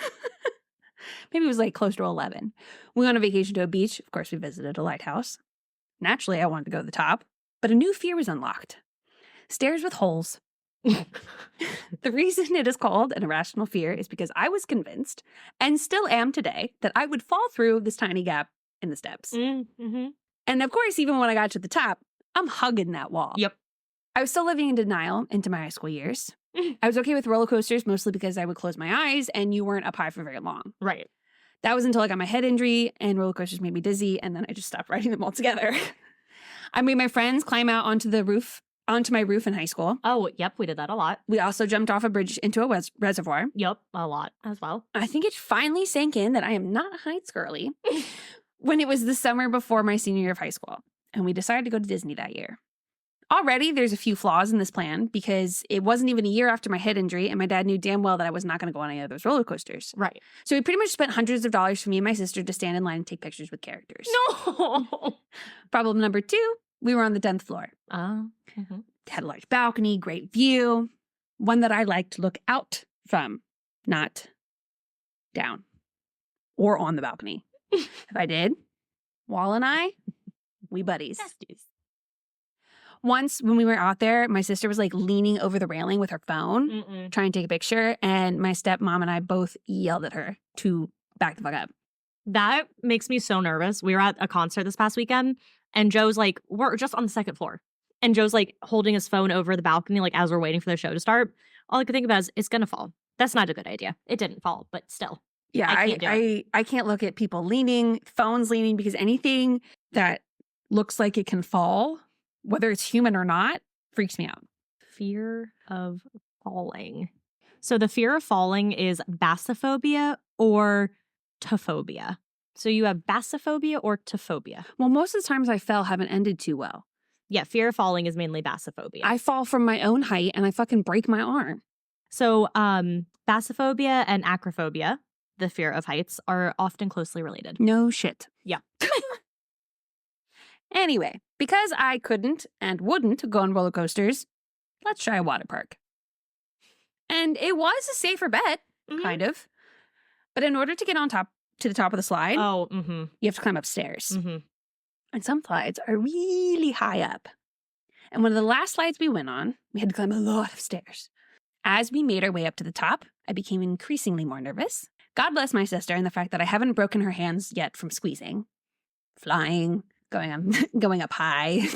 maybe it was like close to 11, we went on a vacation to a beach. Of course, we visited a lighthouse. Naturally, I wanted to go to the top, but a new fear was unlocked. Stairs with holes. The reason it is called an irrational fear is because I was convinced, and still am today, that I would fall through this tiny gap in the steps. Mm-hmm. And of course, even when I got to the top, I'm hugging that wall. Yep. I was still living in denial into my high school years. I was okay with roller coasters, mostly because I would close my eyes and you weren't up high for very long. Right. That was until I got my head injury and roller coasters made me dizzy, and then I just stopped riding them altogether. I made my friends climb out onto my roof in high school. Oh, yep, we did that a lot. We also jumped off a bridge into a reservoir. Yep, a lot as well. I think it finally sank in that I am not a heights girly when it was the summer before my senior year of high school, and we decided to go to Disney that year. Already, there's a few flaws in this plan because it wasn't even a year after my head injury, and my dad knew damn well that I was not going to go on any of those roller coasters. Right. So he pretty much spent hundreds of dollars for me and my sister to stand in line and take pictures with characters. No. Problem number 2, we were on the 10th floor. Mm-hmm. Had a large balcony, great view, one that I liked to look out from, not down or on the balcony. If I did, Wall and I, we buddies. Besties. Once when we were out there, my sister was like leaning over the railing with her phone, trying to take a picture, and my stepmom and I both yelled at her to back the fuck up. That makes me so nervous. We were at a concert this past weekend, and Joe's like, we're just on the second floor. And Joe's like holding his phone over the balcony, like as we're waiting for the show to start. All I could think about is it's gonna fall. That's not a good idea. It didn't fall, but still. Yeah, I can't look at people leaning, phones leaning, because anything that looks like it can fall, whether it's human or not, freaks me out. Fear of falling. So the fear of falling is basophobia or tophobia. So you have basophobia or tophobia. Well, most of the times I fell haven't ended too well. Yeah, fear of falling is mainly basophobia. I fall from my own height and I fucking break my arm. So basophobia and acrophobia, the fear of heights, are often closely related. No shit. Yeah. Anyway, because I couldn't and wouldn't go on roller coasters, let's try a water park. And it was a safer bet, kind of. But in order to get to the top of the slide, you have to climb upstairs. And some slides are really high up. And one of the last slides we went on, we had to climb a lot of stairs. As we made our way up to the top, I became increasingly more nervous. God bless my sister and the fact that I haven't broken her hands yet from squeezing, flying, going up high.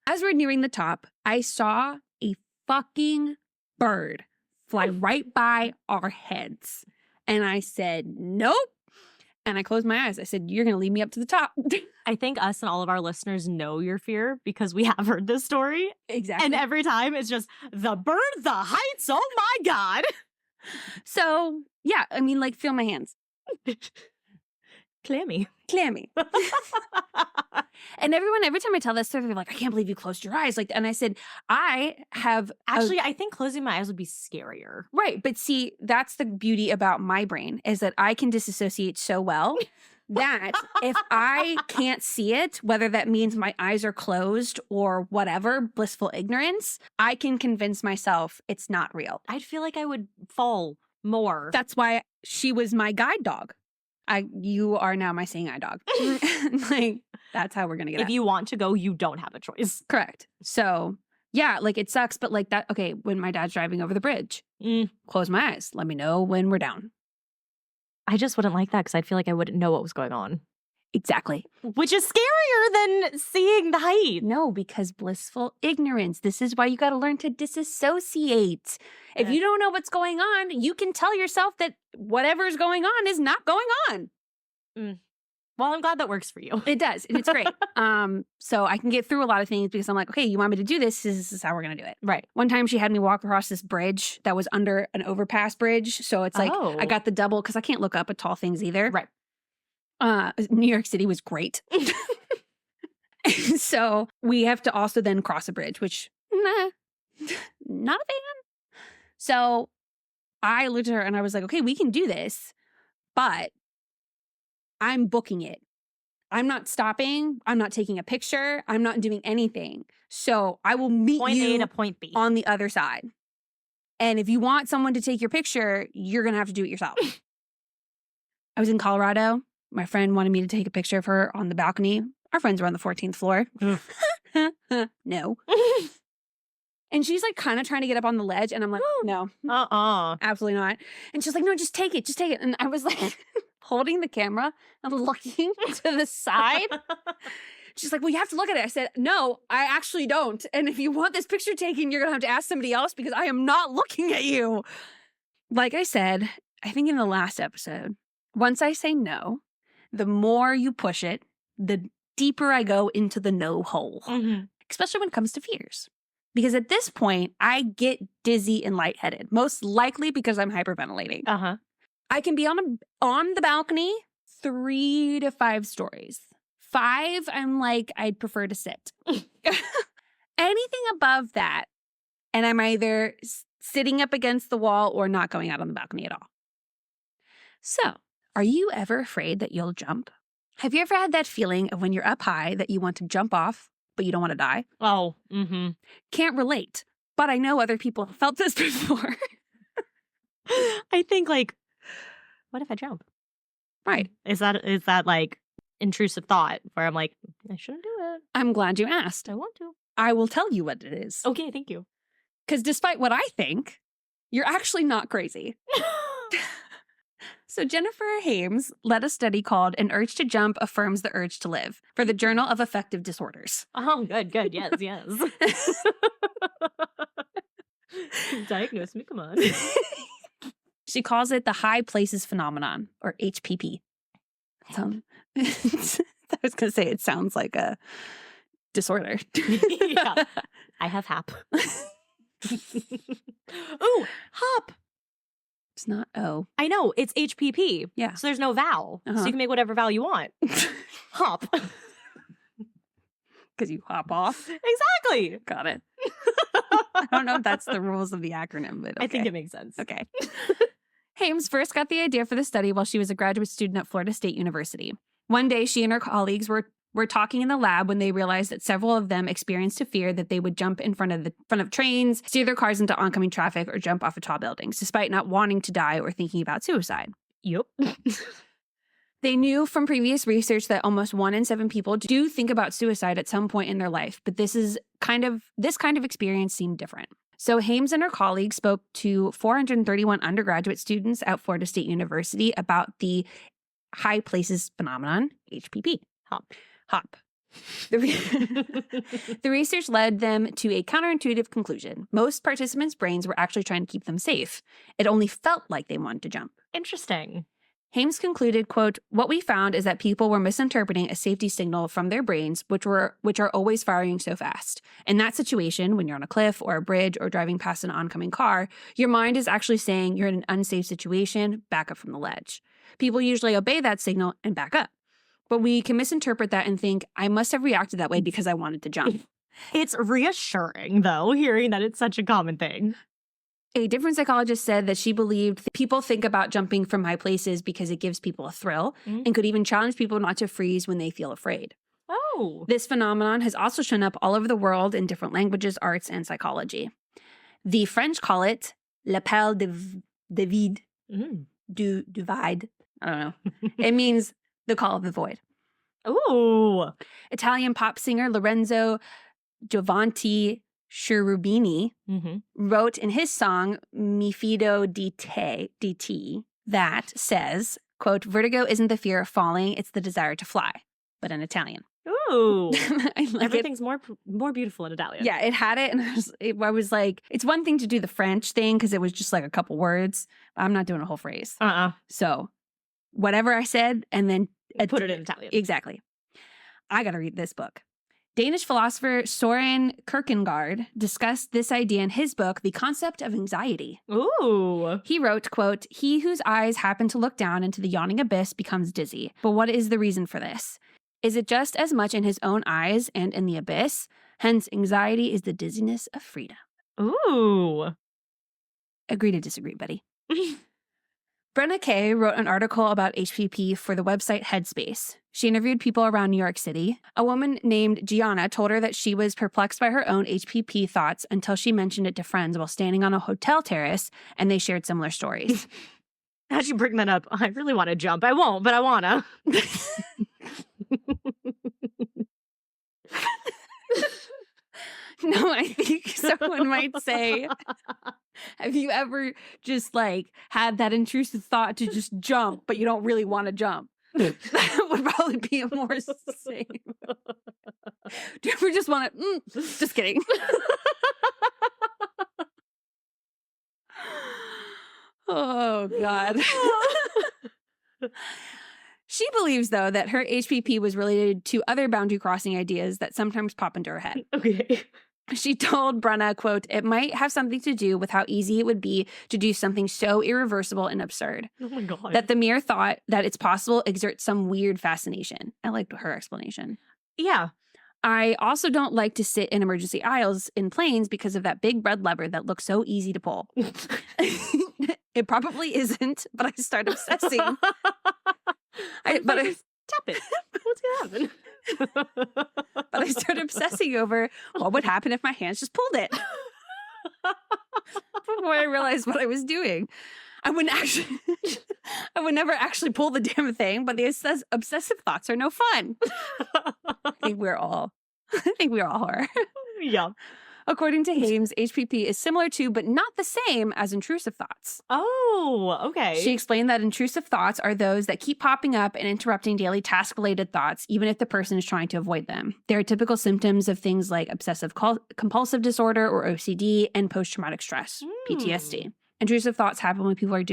As we're nearing the top, I saw a fucking bird fly right by our heads. And I said, nope. And I closed my eyes. I said, you're going to lead me up to the top. I think us and all of our listeners know your fear because we have heard this story. Exactly. And every time it's just the bird, the heights. Oh my God. So, yeah, I mean, like, feel my hands. Clammy. And every time I tell this story, they're like, I can't believe you closed your eyes. Like, and I said, I have I think closing my eyes would be scarier. Right. But see, that's the beauty about my brain is that I can disassociate so well that if I can't see it, whether that means my eyes are closed or whatever, blissful ignorance, I can convince myself it's not real. I'd feel like I would fall more. That's why she was my guide dog. You are now my seeing eye dog. Like, that's how we're going to get If you want to go, you don't have a choice. Correct. So, yeah, like, it sucks, but like that, okay, when my dad's driving over the bridge, close my eyes. Let me know when we're down. I just wouldn't like that because I'd feel like I wouldn't know what was going on. Exactly. Which is scarier than seeing the height. No, because blissful ignorance. This is why you got to learn to disassociate. If you don't know what's going on, you can tell yourself that whatever's going on is not going on. Well, I'm glad that works for you. It does. And it's great. So I can get through a lot of things because I'm like, okay, you want me to do this? This is how we're going to do it. Right. One time she had me walk across this bridge that was under an overpass bridge. So it's like, I got the double because I can't look up at tall things either. Right. New York City was great. So we have to also then cross a bridge, which, not a fan. So I looked at her and I was like, okay, we can do this, but I'm booking it. I'm not stopping. I'm not taking a picture. I'm not doing anything. So I will meet Point you A to point B on the other side. And if you want someone to take your picture, you're going to have to do it yourself. I was in Colorado. My friend wanted me to take a picture of her on the balcony. Our friends were on the 14th floor. No. And she's like kind of trying to get up on the ledge. And I'm like, no, absolutely not. And she's like, no, just take it. Just take it. And I was like holding the camera and looking to the side. She's like, well, you have to look at it. I said, no, I actually don't. And if you want this picture taken, you're going to have to ask somebody else because I am not looking at you. Like I said, I think in the last episode, once I say no, the more you push it, the deeper I go into the no hole, especially when it comes to fears. Because at this point, I get dizzy and lightheaded, most likely because I'm hyperventilating. I can be on the balcony 3 to 5 stories. 5, I'm like, I'd prefer to sit. Anything above that, and I'm either sitting up against the wall or not going out on the balcony at all. So, are you ever afraid that you'll jump? Have you ever had that feeling of when you're up high that you want to jump off, but you don't want to die? Oh, Can't relate, but I know other people have felt this before. I think, like, what if I jump? Right. Is that like intrusive thought where I'm like, I shouldn't do it. I'm glad you asked. I want to. I will tell you what it is. Okay, thank you. Because despite what I think, you're actually not crazy. So Jennifer Hames led a study called An Urge to Jump Affirms the Urge to Live for the Journal of Affective Disorders. Oh, good. Yes. Diagnose me, come on. She calls it the High Places Phenomenon, or HPP. I was going to say it sounds like a disorder. Yeah. I have HAP. Ooh, HOP. It's not O. I know, it's HPP. Yeah. So there's no vowel. So you can make whatever vowel you want. Hop. Because you hop off. Exactly. Got it. I don't know if that's the rules of the acronym, but okay. I think it makes sense. Okay. Hames first got the idea for the study while she was a graduate student at Florida State University. One day, she and her colleagues were were talking in the lab when they realized that several of them experienced a fear that they would jump in front of trains, steer their cars into oncoming traffic, or jump off of tall buildings, despite not wanting to die or thinking about suicide. Yep. They knew from previous research that almost 1 in 7 people do think about suicide at some point in their life, but this kind of experience seemed different. So Hames and her colleagues spoke to 431 undergraduate students at Florida State University about the high places phenomenon, HPP. Hop. The research led them to a counterintuitive conclusion. Most participants' brains were actually trying to keep them safe. It only felt like they wanted to jump. Interesting. Hames concluded, quote, "What we found is that people were misinterpreting a safety signal from their brains, which are always firing so fast. In that situation, when you're on a cliff or a bridge or driving past an oncoming car, your mind is actually saying you're in an unsafe situation, back up from the ledge. People usually obey that signal and back up. But we can misinterpret that and think, I must have reacted that way because I wanted to jump." It's reassuring, though, hearing that it's such a common thing. A different psychologist said that she believed people think about jumping from high places because it gives people a thrill and could even challenge people not to freeze when they feel afraid. Oh. This phenomenon has also shown up all over the world in different languages, arts, and psychology. The French call it l'appel de vide, du vide. I don't know. It means the call of the void. Ooh. Italian pop singer Lorenzo Giovanni Cherubini wrote in his song Mi fido di te that says, quote, "Vertigo isn't the fear of falling, it's the desire to fly," but in Italian. Ooh. I like Everything's more beautiful in Italian. Yeah, it had it, and I was like, it's one thing to do the French thing because it was just like a couple words. I'm not doing a whole phrase. So whatever I said, and then put it in Italian. Exactly. I got to read this book. Danish philosopher Søren Kierkegaard discussed this idea in his book, The Concept of Anxiety. Ooh. He wrote, quote, "He whose eyes happen to look down into the yawning abyss becomes dizzy. But what is the reason for this? Is it just as much in his own eyes and in the abyss? Hence, anxiety is the dizziness of freedom." Ooh. Agree to disagree, buddy. Brenna Kay wrote an article about HPP for the website Headspace. She interviewed people around New York City. A woman named Gianna told her that she was perplexed by her own HPP thoughts until she mentioned it to friends while standing on a hotel terrace, and they shared similar stories. How'd you bring that up? I really want to jump. I won't, but I want to. No, I think someone might say, have you ever just like had that intrusive thought to just jump, but you don't really want to jump? That would probably be a more same. Do you ever just want to, just kidding. Oh, God. She believes, though, that her HPP was related to other boundary crossing ideas that sometimes pop into her head. Okay. She told Brenna, quote, "It might have something to do with how easy it would be to do something so irreversible and absurd. Oh my God. That the mere thought that it's possible exerts some weird fascination." I liked her explanation. Yeah. "I also don't like to sit in emergency aisles in planes because of that big red lever that looks so easy to pull." It probably isn't, but I start obsessing. Just tap it. What's going to happen? But I started obsessing over what would happen if my hands just pulled it. Before I realized what I was doing. I would never actually pull the damn thing, but the obsessive thoughts are no fun. I think we all are. Yeah. According to Hames, HPP is similar to, but not the same as intrusive thoughts. Oh, okay. She explained that intrusive thoughts are those that keep popping up and interrupting daily task-related thoughts, even if the person is trying to avoid them. They are typical symptoms of things like obsessive compulsive disorder or OCD and post-traumatic stress, PTSD. Intrusive thoughts happen when people are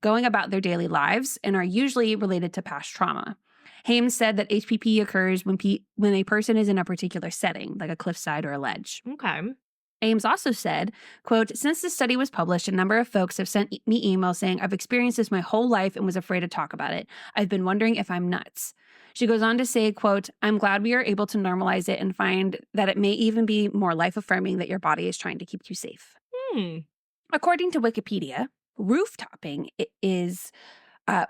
going about their daily lives and are usually related to past trauma. Hames said that HPP occurs when a person is in a particular setting, like a cliffside or a ledge. Okay. Ames also said, quote, "Since this study was published, a number of folks have sent me emails saying, I've experienced this my whole life and was afraid to talk about it. I've been wondering if I'm nuts." She goes on to say, quote, "I'm glad we are able to normalize it and find that it may even be more life-affirming that your body is trying to keep you safe." According to Wikipedia, rooftopping is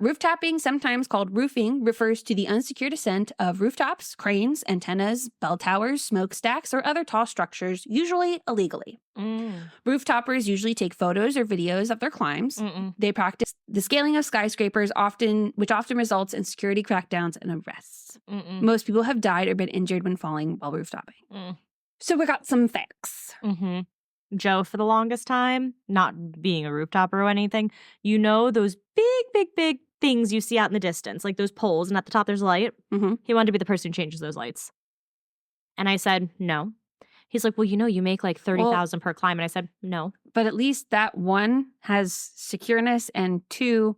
Roof-tapping, sometimes called roofing, refers to the unsecured ascent of rooftops, cranes, antennas, bell towers, smokestacks, or other tall structures, usually illegally. Rooftoppers usually take photos or videos of their climbs. They practice the scaling of skyscrapers, which often results in security crackdowns and arrests. Most people have died or been injured when falling while roof-topping. So we got some facts. Joe, for the longest time, not being a rooftopper or anything, you know those big things you see out in the distance, like those poles, and at the top there's a light? He wanted to be the person who changes those lights. And I said, no. He's like, well, you make like $30,000 per climb. And I said, no. But at least that one has secureness and 2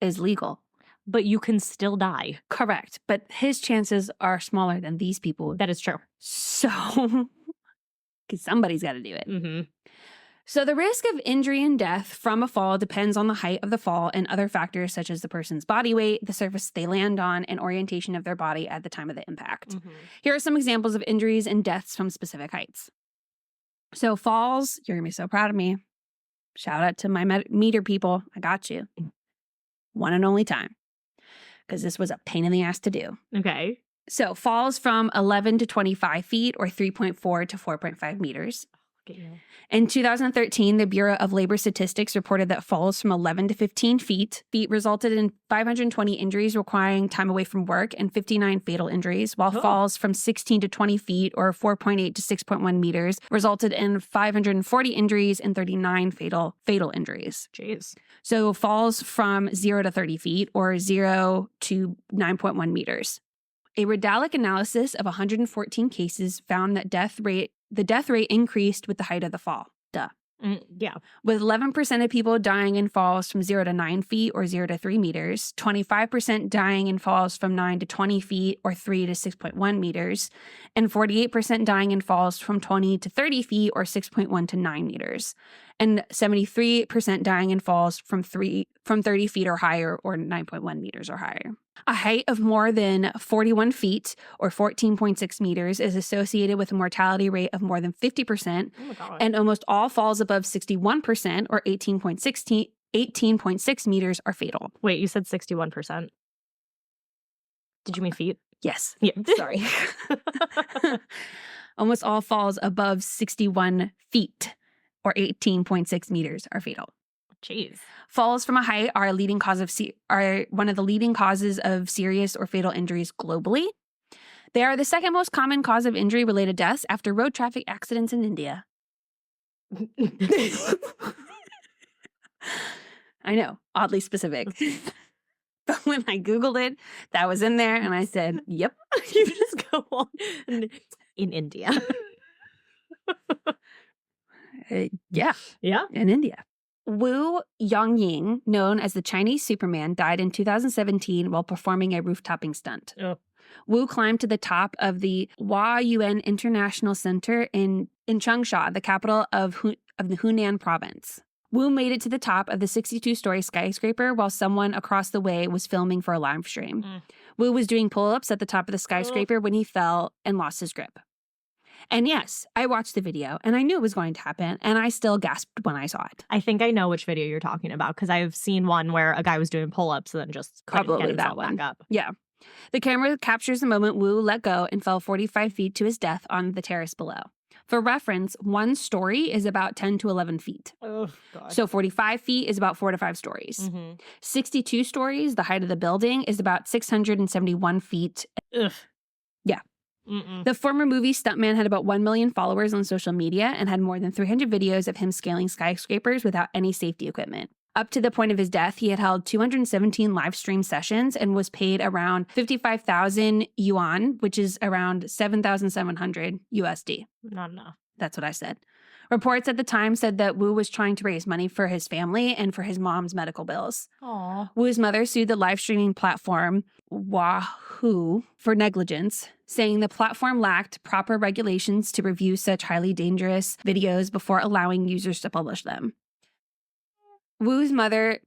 is legal. But you can still die. Correct. But his chances are smaller than these people. That is true. So, because somebody's got to do it. So the risk of injury and death from a fall depends on the height of the fall and other factors such as the person's body weight, the surface they land on, and orientation of their body at the time of the impact. Here are some examples of injuries and deaths from specific heights. So falls, you're going to be so proud of me. Shout out to my meter people. I got you. One and only time. Because this was a pain in the ass to do. Okay. So falls from 11 to 25 feet or 3.4 to 4.5 meters. In 2013, the Bureau of Labor Statistics reported that falls from 11 to 15 feet resulted in 520 injuries requiring time away from work and 59 fatal injuries, while falls from 16 to 20 feet or 4.8 to 6.1 meters resulted in 540 injuries and 39 fatal injuries. Jeez. So falls from 0 to 30 feet or 0 to 9.1 meters. A Redalic analysis of 114 cases found that the death rate increased with the height of the fall. Yeah. With 11% of people dying in falls from 0 to 9 feet or 0 to 3 meters, 25% dying in falls from 9 to 20 feet or 3 to 6.1 meters, and 48% dying in falls from 20 to 30 feet or 6.1 to 9 meters, and 73% dying in falls from 30 feet or higher or 9.1 meters or higher. A height of more than 41 feet or 14.6 meters is associated with a mortality rate of more than 50%, and almost all falls above 61% or 18.6 meters are fatal. Wait, you said 61%. Did you mean feet? Yes. Yeah. Sorry. Almost all falls above 61 feet or 18.6 meters are fatal. Jeez. Falls from a height are one of the leading causes of serious or fatal injuries globally. They are the second most common cause of injury-related deaths after road traffic accidents in India. I know, oddly specific. But when I Googled it, that was in there, and I said, yep. You just go on. In India. Yeah. Yeah. In India. Wu Yongying, known as the Chinese Superman, died in 2017 while performing a roof-topping stunt. Wu climbed to the top of the Huayuan International Center in Changsha, the capital of the Hunan province. Wu made it to the top of the 62-story skyscraper while someone across the way was filming for a live stream. Wu was doing pull-ups at the top of the skyscraper when he fell and lost his grip. And yes, I watched the video and I knew it was going to happen, and I still gasped when I saw it. I think I know which video you're talking about because I've seen one where a guy was doing pull-ups and then just couldn't get himself back up. Yeah. The camera captures the moment Wu let go and fell 45 feet to his death on the terrace below. For reference, one story is about 10 to 11 feet. Oh, God. So 45 feet is about 4 to 5 stories. 62 stories, the height of the building, is about 671 feet. Ugh. Yeah. The former movie stuntman had about 1 million followers on social media and had more than 300 videos of him scaling skyscrapers without any safety equipment. Up to the point of his death, he had held 217 live stream sessions and was paid around 55,000 yuan, which is around 7,700 USD. Not enough. That's what I said. Reports at the time said that Wu was trying to raise money for his family and for his mom's medical bills. Aww. Wu's mother sued the live streaming platform Wahoo for negligence, saying the platform lacked proper regulations to review such highly dangerous videos before allowing users to publish them. Wu's mother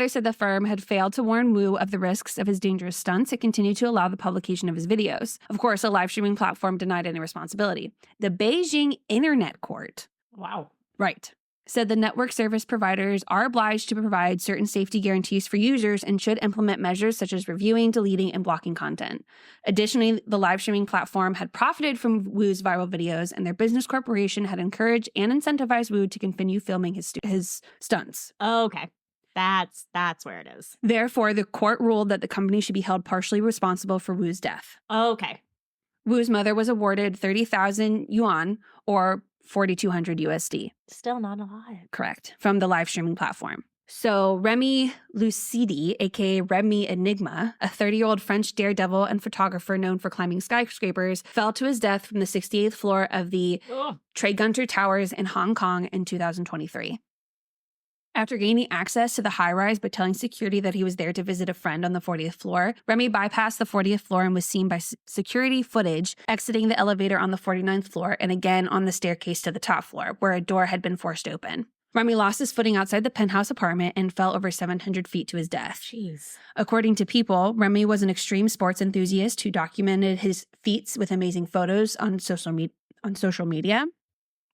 said the firm had failed to warn Wu of the risks of his dangerous stunts and continued to allow the publication of his videos. Of course, a live streaming platform denied any responsibility. The Beijing Internet Court. Wow. Right. said the network service providers are obliged to provide certain safety guarantees for users and should implement measures such as reviewing, deleting, and blocking content. Additionally, the live streaming platform had profited from Wu's viral videos, and their business corporation had encouraged and incentivized Wu to continue filming his stunts. Okay. That's where it is. Therefore, the court ruled that the company should be held partially responsible for Wu's death. Okay. Wu's mother was awarded 30,000 yuan, or 4,200 USD. Still not a lot. Correct. From the live streaming platform. So Remy Lucidi, aka Remy Enigma, a 30-year-old French daredevil and photographer known for climbing skyscrapers, fell to his death from the 68th floor of the Tregunter Towers in Hong Kong in 2023. After gaining access to the high-rise but telling security that he was there to visit a friend on the 40th floor, Remy bypassed the 40th floor and was seen by security footage exiting the elevator on the 49th floor and again on the staircase to the top floor, where a door had been forced open. Remy lost his footing outside the penthouse apartment and fell over 700 feet to his death. Jeez. According to People, Remy was an extreme sports enthusiast who documented his feats with amazing photos on social media.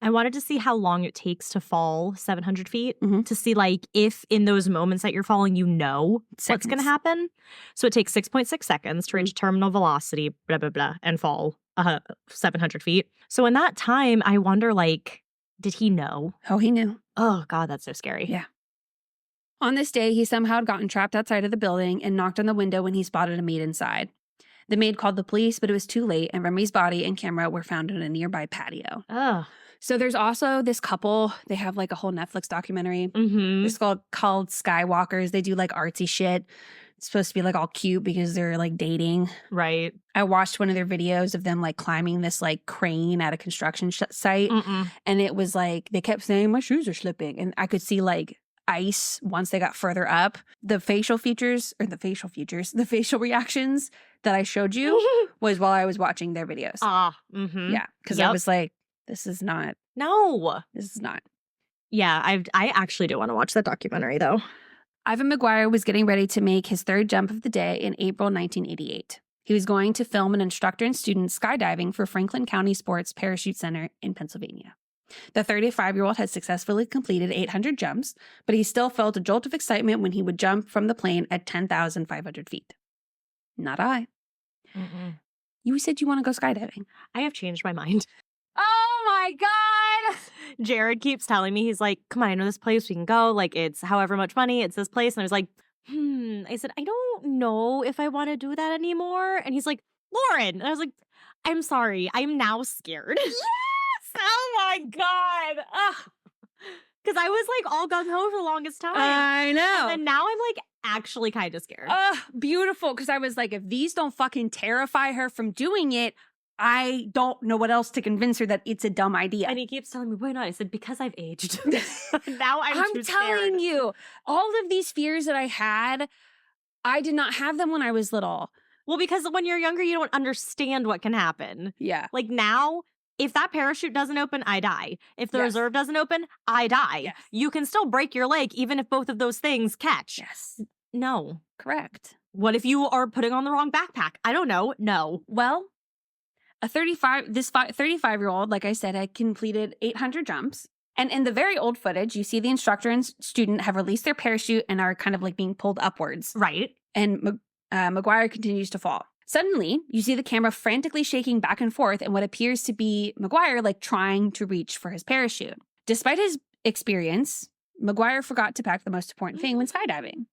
I wanted to see how long it takes to fall 700 feet to see, like, if in those moments that you're falling, what's going to happen. So it takes 6.6 seconds to reach terminal velocity, blah, blah, blah, and fall 700 feet. So in that time, I wonder, like, did he know? Oh, he knew. Oh, God, that's so scary. Yeah. On this day, he somehow had gotten trapped outside of the building and knocked on the window when he spotted a maid inside. The maid called the police, but it was too late, and Remy's body and camera were found in a nearby patio. Oh. So there's also this couple, they have like a whole Netflix documentary. It's called Skywalkers. They do like artsy shit. It's supposed to be like all cute because they're like dating. Right. I watched one of their videos of them like climbing this like crane at a construction site. And it was like, they kept saying, my shoes are slipping. And I could see like ice once they got further up. The facial reactions that I showed you was while I was watching their videos. Yeah. Because I was like, this is not. Yeah, I actually do want to watch that documentary, though. Ivan McGuire was getting ready to make his third jump of the day in April 1988. He was going to film an instructor and student skydiving for Franklin County Sports Parachute Center in Pennsylvania. The 35-year-old had successfully completed 800 jumps, but he still felt a jolt of excitement when he would jump from the plane at 10,500 feet. Not I. You said you want to go skydiving. I have changed my mind. Oh my God. Jared keeps telling me, he's like, come on, I know this place we can go. Like, it's however much money, it's this place. And I was like, I said, I don't know if I want to do that anymore. And he's like, Lauren. And I was like, I'm sorry. I'm now scared. Yes. Oh my God. Because I was like all gung-ho for the longest time. I know. And now I'm like actually kind of scared. Beautiful. Because I was like, if these don't fucking terrify her from doing it, I don't know what else to convince her that it's a dumb idea. And he keeps telling me, why not? I said, because I've aged. Now I'm too scared. telling you, all of these fears that I had, I did not have them when I was little. Well, because when you're younger, you don't understand what can happen. Yeah. Like now, if that parachute doesn't open, I die. If the reserve doesn't open, I die. Yes. You can still break your leg, even if both of those things catch. Yes. No. Correct. What if you are putting on the wrong backpack? I don't know. No. Well, this 35-year-old, like I said, had completed 800 jumps. And in the very old footage, you see the instructor and student have released their parachute and are kind of like being pulled upwards. Right. And McGuire continues to fall. Suddenly, you see the camera frantically shaking back and forth and what appears to be McGuire like trying to reach for his parachute. Despite his experience, McGuire forgot to pack the most important thing when skydiving,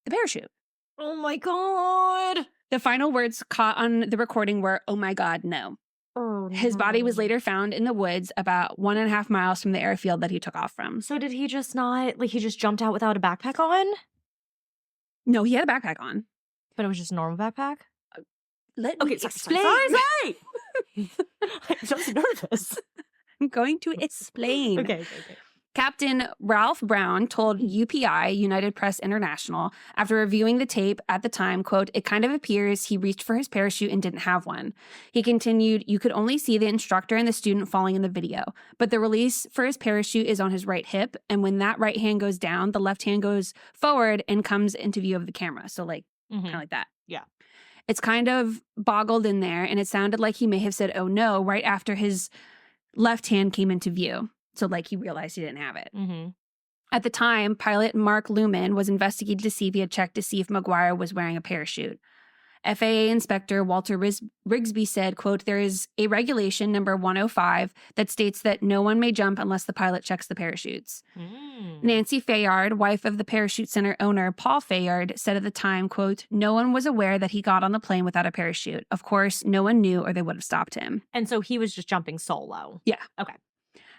the parachute. Oh my God. The final words caught on the recording were, oh my God, no. Oh, His body was later found in the woods about 1.5 miles from the airfield that he took off from. So did he just not, like he just jumped out without a backpack on? No, he had a backpack on. But it was just a normal backpack? Let me explain. Sorry. I'm just nervous. I'm going to explain. Okay. Captain Ralph Brown told UPI, United Press International, after reviewing the tape at the time, quote, it kind of appears he reached for his parachute and didn't have one. He continued, you could only see the instructor and the student falling in the video, but the release for his parachute is on his right hip, and when that right hand goes down, the left hand goes forward and comes into view of the camera. So like, kind of like that. Yeah. It's kind of boggled in there, and it sounded like he may have said, oh no, right after his left hand came into view. So, like, he realized he didn't have it. Mm-hmm. At the time, pilot Mark Luman was investigated to see if he had checked to see if McGuire was wearing a parachute. FAA Inspector Walter Rigsby said, quote, "There is a regulation number 105 that states that no one may jump unless the pilot checks the parachutes." Nancy Fayard, wife of the parachute center owner Paul Fayard, said at the time, quote, "No one was aware that he got on the plane without a parachute. Of course, no one knew or they would have stopped him." And so he was just jumping solo. Yeah. Okay.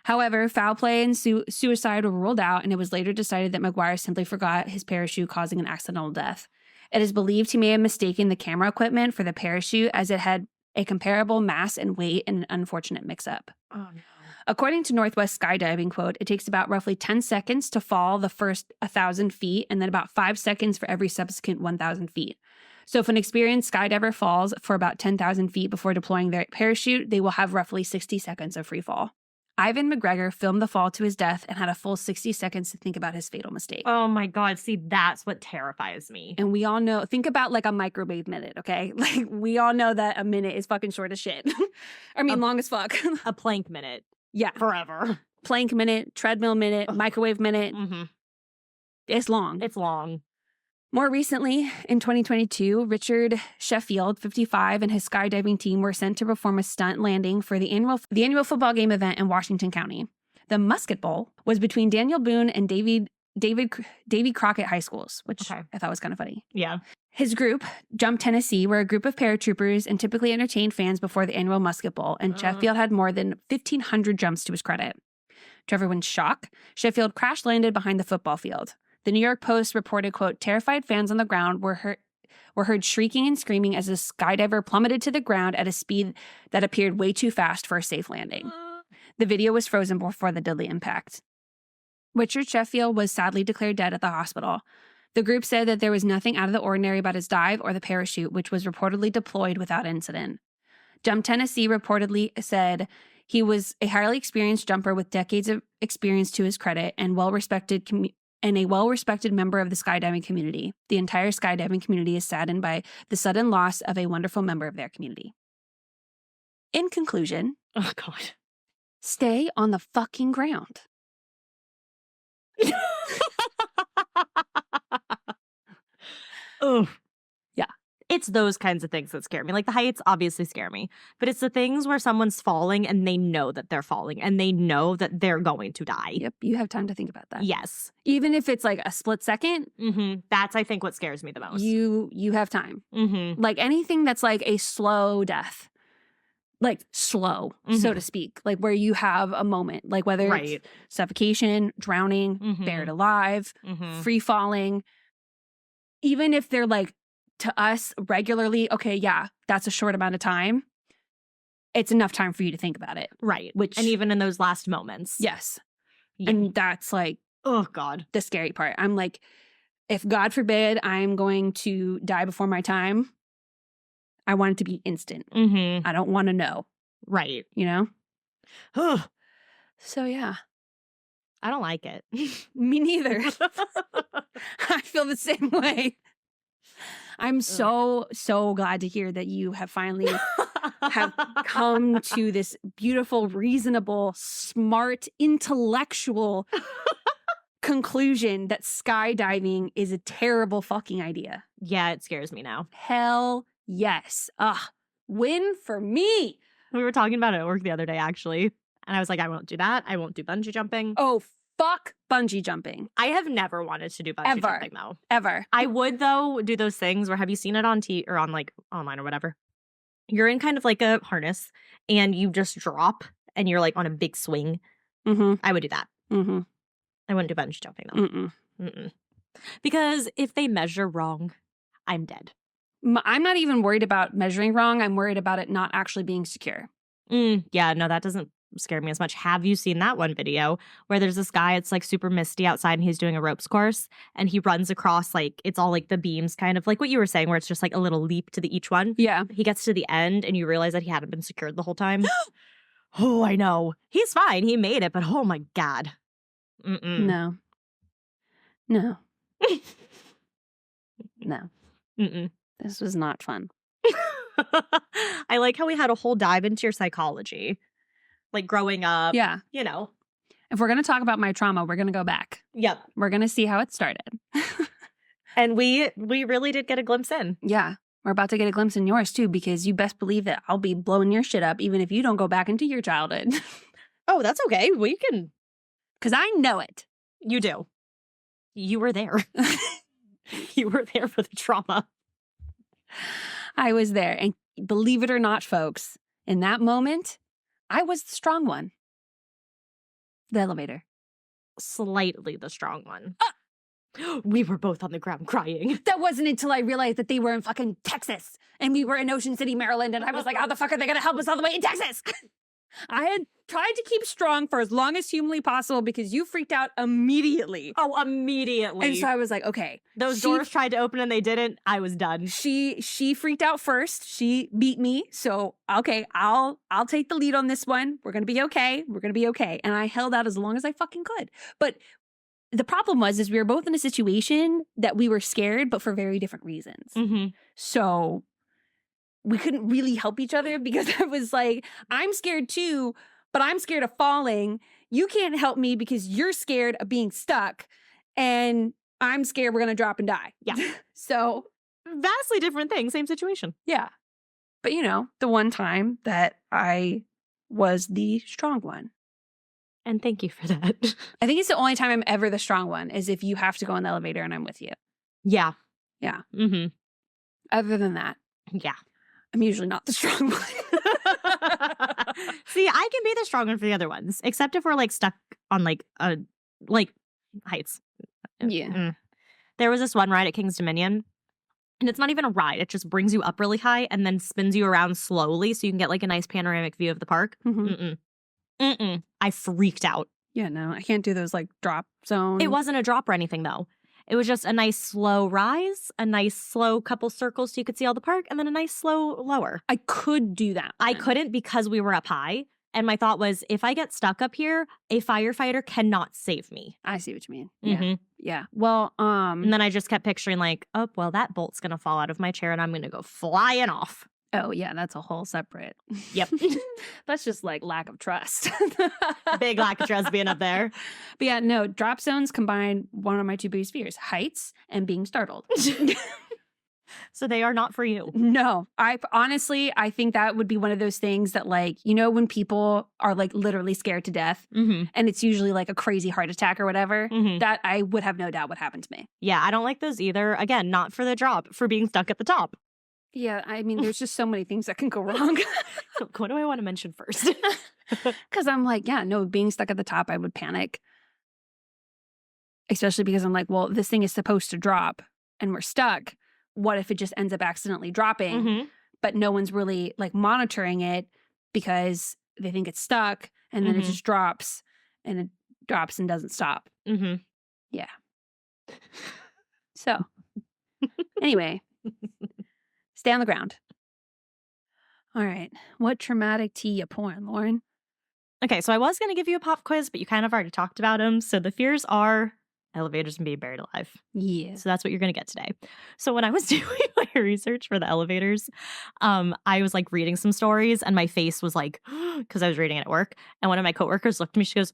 However, foul play and suicide were ruled out, and it was later decided that McGuire simply forgot his parachute, causing an accidental death. It is believed he may have mistaken the camera equipment for the parachute, as it had a comparable mass and weight in an unfortunate mix-up. Oh, no. According to Northwest Skydiving, quote, "It takes about roughly 10 seconds to fall the first 1,000 feet, and then about 5 seconds for every subsequent 1,000 feet. So if an experienced skydiver falls for about 10,000 feet before deploying their parachute, they will have roughly 60 seconds of free fall." Ivan McGregor filmed the fall to his death and had a full 60 seconds to think about his fatal mistake. Oh my God. See, that's what terrifies me. And we all know, think about like a microwave minute, okay? Like, we all know that a minute is fucking short as shit. I mean, long as fuck. A plank minute. Yeah. Forever. Plank minute, treadmill minute, microwave minute. Mm-hmm. It's long. It's long. More recently, in 2022, Richard Sheffield, 55, and his skydiving team were sent to perform a stunt landing for the annual football game event in Washington County. The Musket Bowl was between Daniel Boone and Davy Crockett High Schools, which I thought was kind of funny. Yeah. His group, Jump Tennessee, were a group of paratroopers and typically entertained fans before the annual Musket Bowl, and Sheffield had more than 1,500 jumps to his credit. To everyone's shock, Sheffield crash-landed behind the football field. The New York Post reported, quote, "Terrified fans on the ground were heard shrieking and screaming as the skydiver plummeted to the ground at a speed that appeared way too fast for a safe landing." The video was frozen before the deadly impact. Richard Sheffield was sadly declared dead at the hospital. The group said that there was nothing out of the ordinary about his dive or the parachute, which was reportedly deployed without incident. Jump Tennessee reportedly said he was a highly experienced jumper with decades of experience to his credit and a well-respected member of the skydiving community. The entire skydiving community is saddened by the sudden loss of a wonderful member of their community. In conclusion, oh God, stay on the fucking ground. Oh, yeah. It's those kinds of things that scare me. Like the heights obviously scare me, but it's the things where someone's falling and they know that they're falling and they know that they're going to die. Yep, you have time to think about that. Yes. Even if it's like a split second. Mm-hmm. That's, I think, what scares me the most. You have time. Mm-hmm. Like anything that's like a slow death. Like slow, so to speak. Like where you have a moment. Like whether it's suffocation, drowning, buried alive, free falling. Even if they're like, to us regularly, okay, yeah, that's a short amount of time. It's enough time for you to think about it. Right. Which, and even in those last moments. Yes. Yeah. And that's like, oh God, the scary part. I'm like, if God forbid I'm going to die before my time, I want it to be instant. I don't want to know. Right. You know? So yeah. I don't like it. Me neither. I feel the same way. I'm so glad to hear that you have finally have come to this beautiful, reasonable, smart, intellectual conclusion that skydiving is a terrible fucking idea. Yeah, it scares me now. Hell yes. Win for me. We were talking about it at work the other day, actually. And I was like, I won't do that. I won't do bungee jumping. Oh, fuck bungee jumping. I have never wanted to do bungee jumping, though. Ever. I would, though, do those things where, have you seen it on or on like online or whatever? You're in kind of like a harness and you just drop and you're like on a big swing. I would do that. I wouldn't do bungee jumping, though. Because if they measure wrong, I'm dead. I'm not even worried about measuring wrong. I'm worried about it not actually being secure. Yeah, no, that doesn't scare me as much. Have you seen that one video where there's this guy, it's like super misty outside and he's doing a ropes course and he runs across like, it's all like the beams, kind of like what you were saying, where it's just like a little leap to the each one. Yeah. He gets to the end and you realize that he hadn't been secured the whole time. Oh, I know. He's fine. He made it, but oh my God. No. No. No. This was not fun. I like how we had a whole dive into your psychology. Like growing up. Yeah. You know. If we're going to talk about my trauma, we're going to go back. Yep. We're going to see how it started. And we really did get a glimpse in. Yeah. We're about to get a glimpse in yours too, because you best believe that I'll be blowing your shit up even if you don't go back into your childhood. Oh, that's okay. We can. Because I know it. You do. You were there. You were there for the trauma. I was there. And believe it or not, folks, in that moment, I was the strong one. The elevator. Slightly the strong one. We were both on the ground crying. That wasn't until I realized that they were in fucking Texas and we were in Ocean City, Maryland. And I was like, how the fuck are they going to help us all the way in Texas? I had tried to keep strong for as long as humanly possible because you freaked out immediately. Oh, immediately. And so I was like, okay. Those doors tried to open and they didn't. I was done. She freaked out first. She beat me. So, okay, I'll take the lead on this one. We're going to be okay. We're going to be okay. And I held out as long as I fucking could. But the problem was we were both in a situation that we were scared, but for very different reasons. Mm-hmm. So we couldn't really help each other because I was like, I'm scared too, but I'm scared of falling. You can't help me because you're scared of being stuck. And I'm scared we're going to drop and die. Yeah. So vastly different thing. Same situation. yeah. But the one time that I was the strong one. And thank you for that. I think it's the only time I'm ever the strong one is if you have to go in the elevator and I'm with you. Yeah. Yeah. Mm-hmm. Other than that. Yeah. I'm usually not the strong one. See, I can be the strong one for the other ones, except if we're like stuck on like heights. Yeah. There was this one ride at King's Dominion, and it's not even a ride. It just brings you up really high and then spins you around slowly so you can get like a nice panoramic view of the park. Mm-hmm. I freaked out. Yeah, no, I can't do those like drop zones. It wasn't a drop or anything though. It was just a nice slow rise, a nice slow couple circles so you could see all the park, and then a nice slow lower. I could do that. I couldn't because we were up high. And my thought was, if I get stuck up here, a firefighter cannot save me. I see what you mean. Mm-hmm. Yeah. Well, and then I just kept picturing like, oh, well, that bolt's going to fall out of my chair and I'm going to go flying off. Oh, yeah, that's a whole separate. Yep. That's just like lack of trust. Big lack of trust being up there. But yeah, no, drop zones combine one of my two biggest fears, heights and being startled. So they are not for you. No, I think that would be one of those things that like, when people are like literally scared to death and it's usually like a crazy heart attack or whatever, that I would have no doubt would happen to me. Yeah, I don't like those either. Again, not for the drop, for being stuck at the top. Yeah, I mean, there's just so many things that can go wrong. What do I want to mention first? Because I'm like, yeah, no, being stuck at the top, I would panic. Especially because I'm like, well, this thing is supposed to drop and we're stuck. What if it just ends up accidentally dropping, but no one's really like monitoring it because they think it's stuck and then it just drops and doesn't stop. Yeah. So anyway. Stay on the ground. All right. What traumatic tea you pouring, Lauren? Okay, so I was going to give you a pop quiz, but you kind of already talked about them. So the fears are elevators and being buried alive. Yeah. So that's what you're going to get today. So when I was doing my research for the elevators, I was like reading some stories and my face was like, because I was reading it at work. And one of my coworkers looked at me, she goes,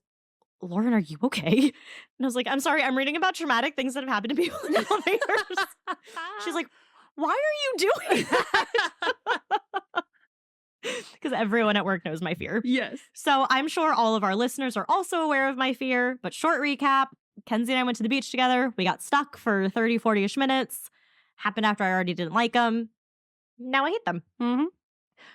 Lauren, are you okay? And I was like, I'm sorry, I'm reading about traumatic things that have happened to people in elevators. She's like, why are you doing that? Because everyone at work knows my fear. Yes. So I'm sure all of our listeners are also aware of my fear. But short recap, Kenzie and I went to the beach together. We got stuck for 30, 40-ish minutes. Happened after I already didn't like them. Now I hate them.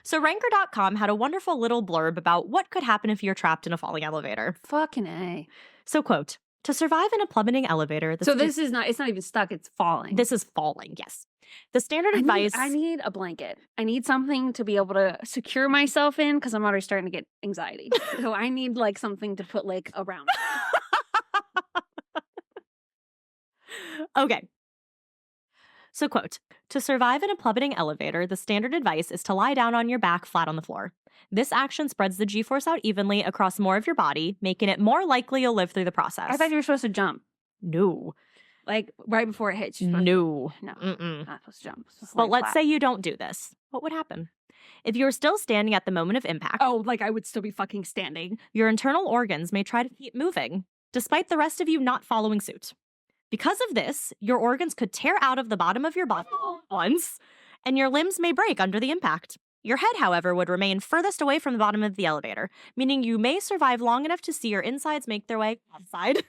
So Ranker.com had a wonderful little blurb about what could happen if you're trapped in a falling elevator. Fucking A. So quote, to survive in a plummeting elevator... this is not, it's not even stuck, it's falling. This is falling, yes. The standard advice... I need a blanket. I need something to be able to secure myself in because I'm already starting to get anxiety. So I need like something to put like around. Okay. So quote, to survive in a plummeting elevator, the standard advice is to lie down on your back flat on the floor. This action spreads the G-force out evenly across more of your body, making it more likely you'll live through the process. I thought you were supposed to jump. No. Like right before it hits. No. No. Not supposed to jump. But let's say you don't do this. What would happen? If you are still standing at the moment of impact, Oh, like I would still be fucking standing. your internal organs may try to keep moving, despite the rest of you not following suit. Because of this, your organs could tear out of the bottom of your body once, and your limbs may break under the impact. Your head, however, would remain furthest away from the bottom of the elevator, meaning you may survive long enough to see your insides make their way outside.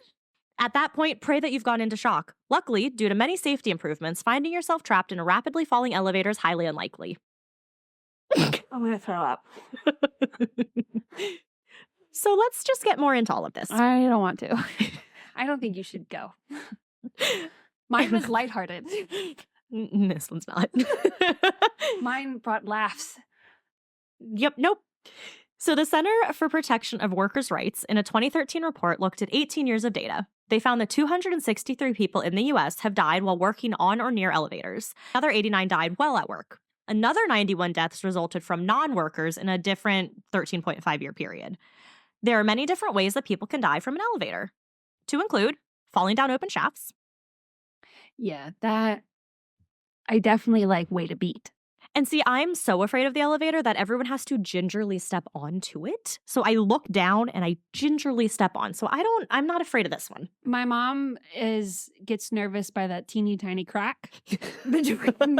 At that point, pray that you've gone into shock. Luckily, due to many safety improvements, finding yourself trapped in a rapidly falling elevator is highly unlikely. I'm gonna throw up. So let's just get more into all of this. I don't want to. I don't think you should go. Mine was lighthearted. This one's not. Mine brought laughs. Yep, nope. So the Center for Protection of Workers' Rights in a 2013 report looked at 18 years of data. They found that 263 people in the US have died while working on or near elevators. Another 89 died while at work. Another 91 deaths resulted from non-workers in a different 13.5-year period. There are many different ways that people can die from an elevator, to include falling down open shafts. Yeah, that I definitely like way to beat. And see, I'm so afraid of the elevator that everyone has to gingerly step onto it. So I look down and I gingerly step on. So I'm not afraid of this one. My mom gets nervous by that teeny tiny crack between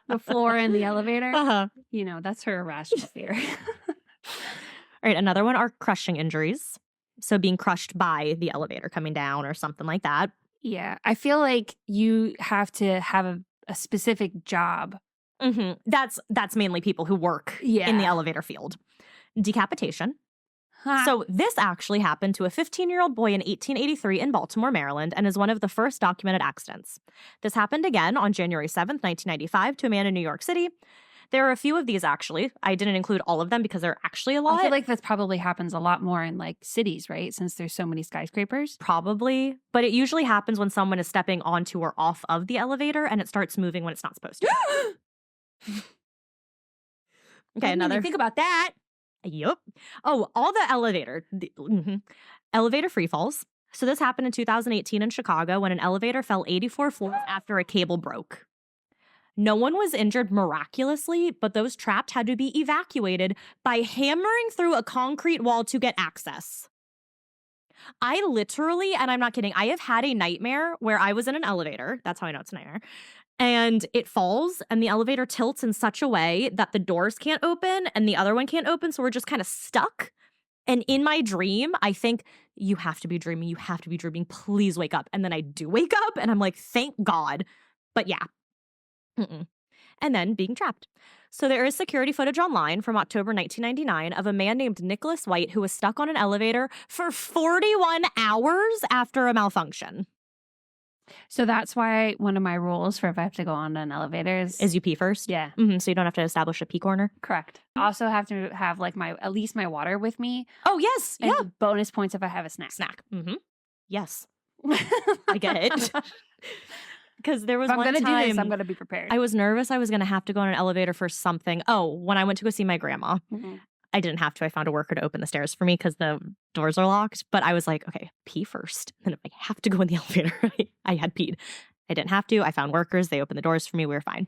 the floor and the elevator. Uh-huh. You know, that's her irrational fear. All right, another one are crushing injuries. So being crushed by the elevator coming down or something like that. Yeah, I feel like you have to have a specific job. Mm-hmm. That's mainly people who work in the elevator field. Decapitation. Huh. So this actually happened to a 15-year-old boy in 1883 in Baltimore, Maryland, and is one of the first documented accidents. This happened again on January 7th, 1995, to a man in New York City. There are a few of these, actually. I didn't include all of them because there are actually a lot. I feel like this probably happens a lot more in like cities, right? Since there's so many skyscrapers. Probably. But it usually happens when someone is stepping onto or off of the elevator and it starts moving when it's not supposed to. Okay, another. Think about that. Yep. Oh, all the elevator free falls. So this happened in 2018 in Chicago when an elevator fell 84 floors after a cable broke. No one was injured miraculously, but those trapped had to be evacuated by hammering through a concrete wall to get access. I literally, and I'm not kidding, I have had a nightmare where I was in an elevator. That's how I know it's a nightmare. And it falls and the elevator tilts in such a way that the doors can't open and the other one can't open. So we're just kind of stuck. And in my dream, I think, you have to be dreaming. You have to be dreaming. Please wake up. And then I do wake up and I'm like, thank God. But yeah. And then being trapped. So there is security footage online from October 1999 of a man named Nicholas White who was stuck on an elevator for 41 hours after a malfunction. So that's why one of my rules for if I have to go on an elevator is you pee first. Yeah. So you don't have to establish a pee corner. Correct. Also have to have like at least my water with me. Oh yes, and yeah. Bonus points if I have a snack. Yes, I get it. Because there was if I'm one gonna time do this, I'm gonna be prepared. I was nervous I was gonna have to go on an elevator for something. Oh, when I went to go see my grandma. I didn't have to. I found a worker to open the stairs for me because the doors are locked. But I was like, okay, pee first. And if I have to go in the elevator, I had peed. I didn't have to. I found workers. They opened the doors for me. We were fine.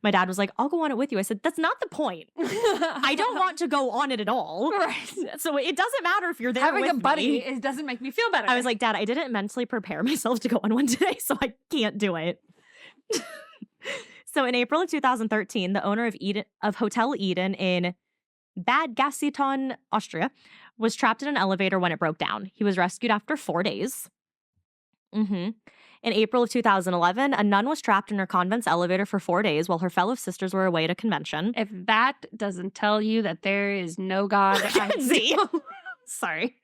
My dad was like, I'll go on it with you. I said, that's not the point. I don't want to go on it at all. Right. So it doesn't matter if you're there Having with a buddy, me. it doesn't make me feel better. I was like, Dad, I didn't mentally prepare myself to go on one today, so I can't do it. So in April of 2013, the owner of Hotel Eden in Bad Gasteton, Austria, was trapped in an elevator when it broke down. He was rescued after 4 days. In April of 2011, a nun was trapped in her convent's elevator for 4 days while her fellow sisters were away at a convention. If that doesn't tell you that there is no God, Kenzie. Sorry.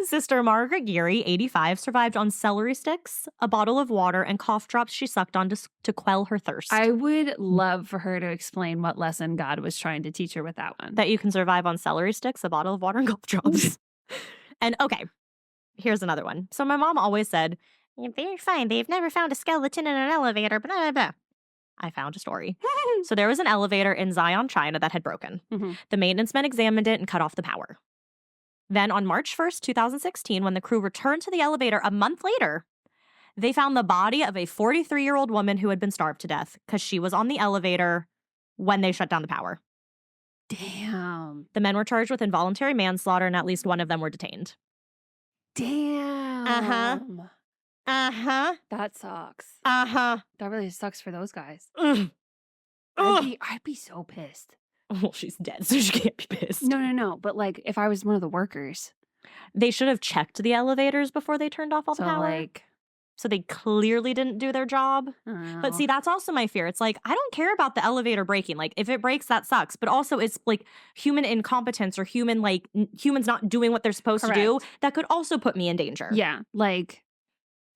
Sister Margaret Geary, 85, survived on celery sticks, a bottle of water, and cough drops she sucked on to quell her thirst. I would love for her to explain what lesson God was trying to teach her with that one. That you can survive on celery sticks, a bottle of water, and cough drops. And okay, here's another one. So my mom always said, they're fine. They've never found a skeleton in an elevator, blah, blah, blah. I found a story. So there was an elevator in Zion, China that had broken. The maintenance men examined it and cut off the power. Then on March 1st, 2016, when the crew returned to the elevator a month later, They found the body of a 43-year-old woman who had been starved to death because she was on the elevator when they shut down the power. Damn. The men were charged with involuntary manslaughter, and at least one of them were detained. Damn. That sucks. That really sucks for those guys. I'd be so pissed. Well, she's dead, so she can't be pissed. No. But like, if I was one of the workers, they should have checked the elevators before they turned off all the power. So they clearly didn't do their job. But see, that's also my fear. It's like, I don't care about the elevator breaking. Like, if it breaks, that sucks. But also, it's like human incompetence or humans not doing what they're supposed to do. That could also put me in danger. Yeah. Like,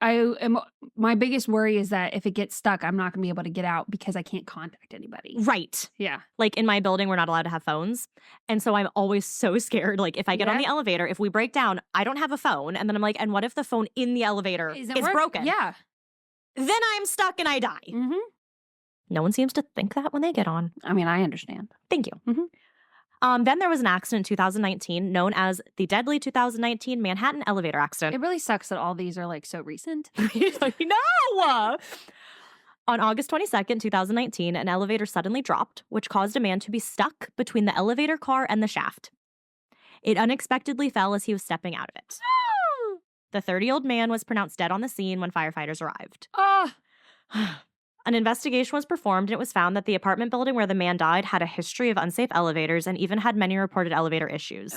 my biggest worry is that if it gets stuck, I'm not going to be able to get out because I can't contact anybody. Right. Yeah. Like in my building, we're not allowed to have phones. And so I'm always so scared. Like if I get on the elevator, if we break down, I don't have a phone. And then I'm like, and what if the phone in the elevator is broken? Yeah. Then I'm stuck and I die. Mm-hmm. No one seems to think that when they get on. I mean, I understand. Thank you. Mm-hmm. Then there was an accident in 2019 known as the deadly 2019 Manhattan elevator accident. It really sucks that all these are like so recent. I know! On August 22nd, 2019, an elevator suddenly dropped, which caused a man to be stuck between the elevator car and the shaft. It unexpectedly fell as he was stepping out of it. The 30-year-old man was pronounced dead on the scene when firefighters arrived. An investigation was performed, and it was found that the apartment building where the man died had a history of unsafe elevators and even had many reported elevator issues.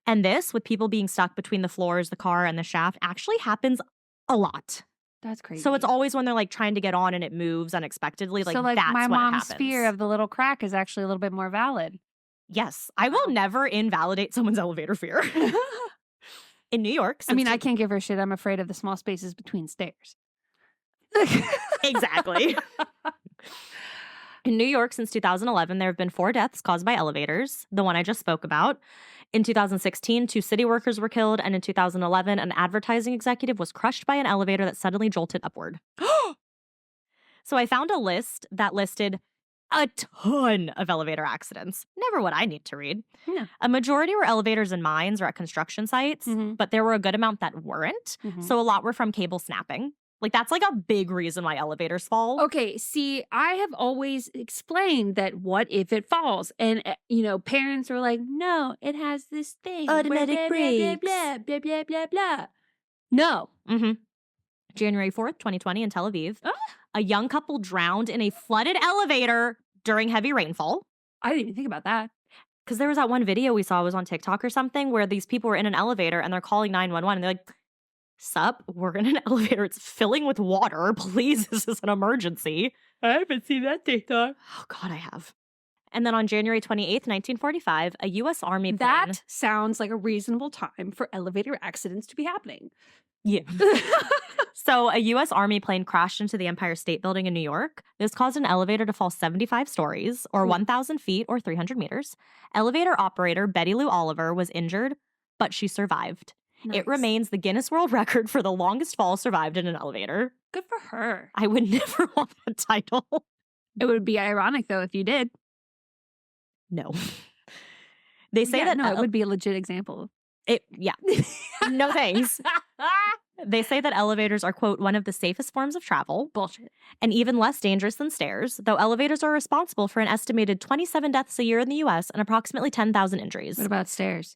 And this, with people being stuck between the floors, the car, and the shaft, actually happens a lot. That's crazy. So it's always when they're like trying to get on and it moves unexpectedly. Like, so like that's my when mom's it happens. fear of the little crack is actually a little bit more valid. Yes. I will never invalidate someone's elevator fear. In New York. I mean, I can't give her shit. I'm afraid of the small spaces between stairs. Exactly. In New York since 2011, there have been 4 deaths caused by elevators, the one I just spoke about. In 2016, 2 city workers were killed, and in 2011, an advertising executive was crushed by an elevator that suddenly jolted upward. So I found a list that listed a ton of elevator accidents. Never what I need to read. Yeah. A majority were elevators in mines or at construction sites, but there were a good amount that weren't. So a lot were from cable snapping. Like, that's like a big reason why elevators fall. Okay, see, I have always explained that what if it falls? And, parents were like, no, it has this thing. Automatic brakes. Blah, blah, blah, blah, blah. No. January 4th, 2020 in Tel Aviv. A young couple drowned in a flooded elevator during heavy rainfall. I didn't even think about that. Because there was that one video we saw, was on TikTok or something, where these people were in an elevator and they're calling 911 and they're like, sup, we're in an elevator. It's filling with water. Please, this is an emergency. I haven't seen that TikTok. Oh, God, I have. And then on January 28th, 1945, a U.S. Army plane. That sounds like a reasonable time for elevator accidents to be happening. Yeah. So a U.S. Army plane crashed into the Empire State Building in New York. This caused an elevator to fall 75 stories, or 1,000 feet, or 300 meters. Elevator operator Betty Lou Oliver was injured, but she survived. Nice. It remains the Guinness World Record for the longest fall survived in an elevator. Good for her. I would never want that title. It would be ironic, though, if you did. No. They say that... No, it would be a legit example. Yeah. No thanks. They say that elevators are, quote, one of the safest forms of travel. Bullshit. And even less dangerous than stairs, though elevators are responsible for an estimated 27 deaths a year in the U.S. and approximately 10,000 injuries. What about stairs?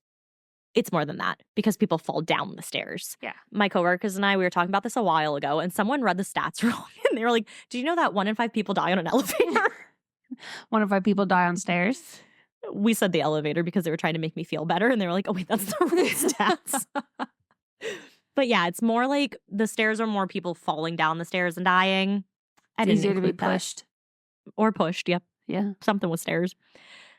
It's more than that, because people fall down the stairs. Yeah. My coworkers and I, we were talking about this a while ago, and someone read the stats wrong. And they were like, do you know that 1 in 5 people die on an elevator? 1 in 5 people die on stairs? We said the elevator because they were trying to make me feel better. And they were like, oh, wait, that's the real stats. But yeah, it's more like the stairs are more people falling down the stairs and dying. It's easier to be pushed. Or pushed, yep. Yeah. Something with stairs.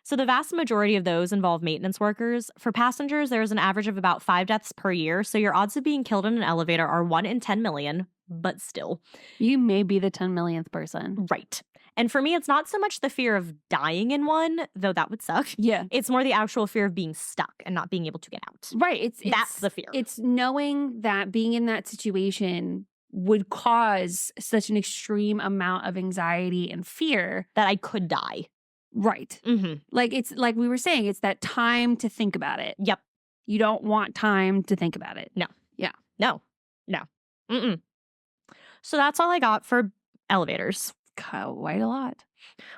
So the vast majority of those involve maintenance workers. For passengers, there's an average of about 5 deaths per year. So your odds of being killed in an elevator are 1 in 10 million, but still. You may be the 10 millionth person. Right. And for me, it's not so much the fear of dying in one, though that would suck. Yeah. It's more the actual fear of being stuck and not being able to get out. Right. That's the fear. It's knowing that being in that situation would cause such an extreme amount of anxiety and fear. That I could die. Right. Like, it's like we were saying, it's that time to think about it. Yep. You don't want time to think about it. No. Yeah. No. Mm-mm. So that's all I got for elevators. Quite a lot.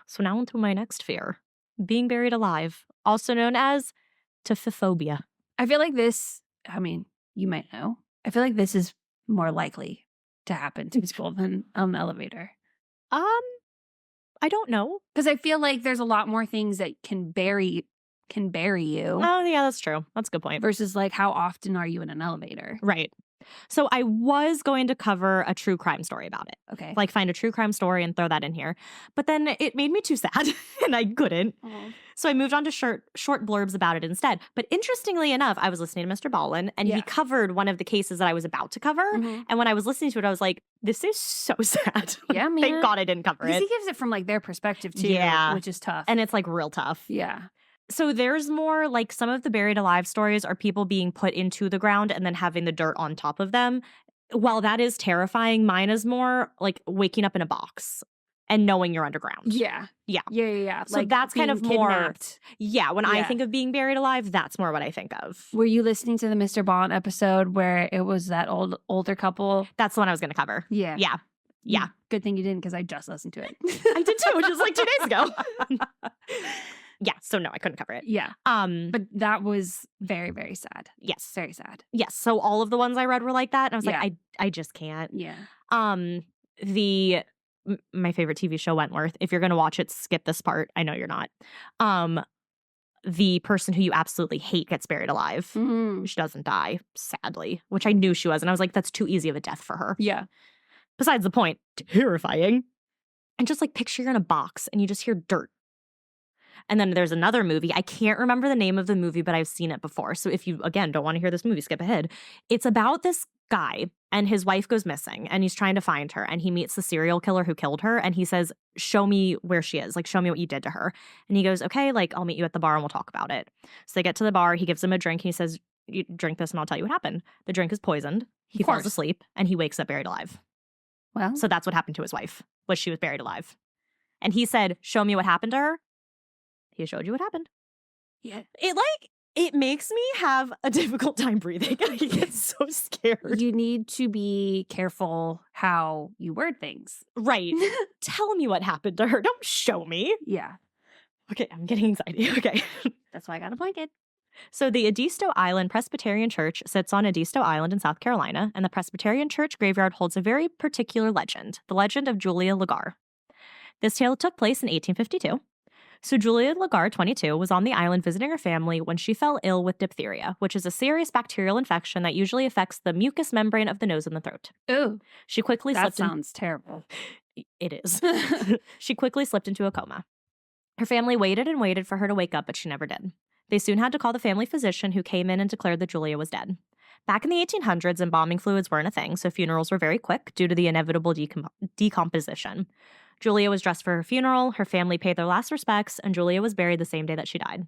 So now onto my next fear. Being buried alive, also known as phobia. I feel like this, I mean, you might know. I feel like this is more likely to happen to people than an elevator. I don't know. Because I feel like there's a lot more things that can bury you Oh, yeah, that's true. That's a good point. versus like how often are you in an elevator? Right. So I was going to cover a true crime story about it. Okay. Like find a true crime story and throw that in here. But then it made me too sad and I couldn't. Oh. So I moved on to short blurbs about it instead. But interestingly enough, I was listening to Mr. Ballin and he covered one of the cases that I was about to cover. Mhm. And when I was listening to it, I was like, this is so sad. Yeah, man. Thank God I didn't cover Because it. he gives it from like their perspective too, Yeah. which is tough. And it's like real tough. Yeah. So there's more like some of the buried alive stories are people being put into the ground and then having the dirt on top of them. While that is terrifying, mine is more like waking up in a box and knowing you're underground. Yeah. Yeah. Yeah. So like that's kind being of more. kidnapped. Yeah. When I Yeah. think of being buried alive, that's more what I think of. Were you listening to the Mr. Bond episode where it was that older couple? That's the one I was going to cover. Yeah. Yeah. Yeah. Good thing you didn't because I just listened to it. I did too, which was like 2 days ago. Yeah. So no, I couldn't cover it. Yeah. But that was very, very sad. Yes. Very sad. Yes. So all of the ones I read were like that. And I was Yeah. like, I just can't. Yeah. My favorite TV show, Wentworth. If you're going to watch it, skip this part. I know you're not. The person who you absolutely hate gets buried alive. Mhm. She doesn't die, sadly, which I knew she was. And I was like, that's too easy of a death for her. Yeah. Besides the point, terrifying. And just like picture you're in a box and you just hear dirt. And then there's another movie. I can't remember the name of the movie, but I've seen it before. So if you, again, don't want to hear this movie, skip ahead. It's about this guy and his wife goes missing and he's trying to find her. And he meets the serial killer who killed her. And he says, show me where she is. Like, show me what you did to her. And he goes, okay, like, I'll meet you at the bar and we'll talk about it. So they get to the bar. He gives him a drink. And he says, you drink this and I'll tell you what happened. The drink is poisoned. He falls asleep and he wakes up buried alive. Well, So that's what happened to his wife, was she was buried alive. And he said, show me what happened to her. He showed you what happened. yeah. It makes me have a difficult time breathing. I get so scared. You need to be careful how you word things. Right. Tell me what happened to her. Don't show me. Yeah. Okay, I'm getting anxiety. Okay. That's why I got a blanket. So the Edisto Island Presbyterian Church sits on Edisto Island in South Carolina, and the Presbyterian Church graveyard holds a very particular legend, the legend of Julia Lagar. This tale took place in 1852. So Julia Lagar, 22, was on the island visiting her family when she fell ill with diphtheria, which is a serious bacterial infection that usually affects the mucous membrane of the nose and the throat. Ooh, She quickly that slipped sounds terrible. It is. She quickly slipped into a coma. Her family waited and waited for her to wake up, but she never did. They soon had to call the family physician, who came in and declared that Julia was dead. Back in the 1800s, embalming fluids weren't a thing, so funerals were very quick due to the inevitable decomposition. Julia was dressed for her funeral, her family paid their last respects, and Julia was buried the same day that she died.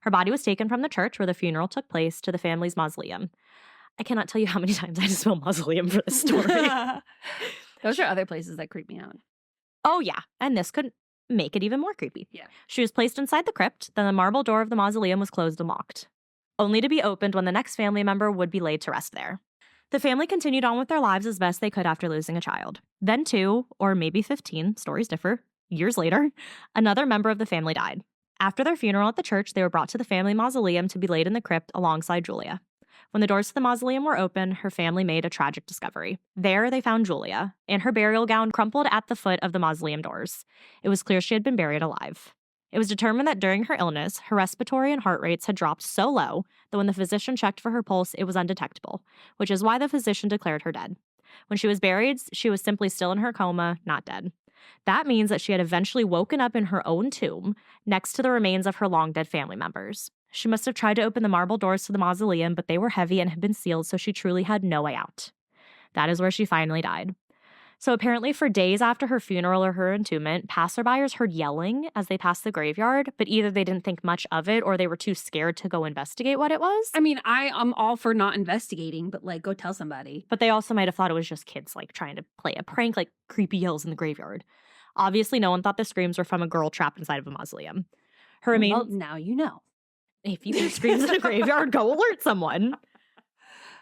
Her body was taken from the church where the funeral took place to the family's mausoleum. I cannot tell you how many times I had to spell mausoleum for this story. Those are other places that creep me out. Oh, yeah, and this could make it even more creepy. Yeah. She was placed inside the crypt, then the marble door of the mausoleum was closed and locked, only to be opened when the next family member would be laid to rest there. The family continued on with their lives as best they could after losing a child. Then 2, or maybe 15, stories differ, years later, another member of the family died. After their funeral at the church, they were brought to the family mausoleum to be laid in the crypt alongside Julia. When the doors to the mausoleum were open, her family made a tragic discovery. There, they found Julia, in her burial gown crumpled at the foot of the mausoleum doors. It was clear she had been buried alive. It was determined that during her illness, her respiratory and heart rates had dropped so low that when the physician checked for her pulse, it was undetectable, which is why the physician declared her dead. When she was buried, she was simply still in her coma, not dead. That means that she had eventually woken up in her own tomb next to the remains of her long-dead family members. She must have tried to open the marble doors to the mausoleum, but they were heavy and had been sealed, so she truly had no way out. That is where she finally died. So apparently for days after her funeral or her entombment, passerbyers heard yelling as they passed the graveyard, but either they didn't think much of it or they were too scared to go investigate what it was. I mean, I'm all for not investigating, but like, go tell somebody. But they also might have thought it was just kids like trying to play a prank, like creepy yells in the graveyard. Obviously, no one thought the screams were from a girl trapped inside of a mausoleum. Her remains. Well, now you know. If you hear screams in a graveyard, go alert someone.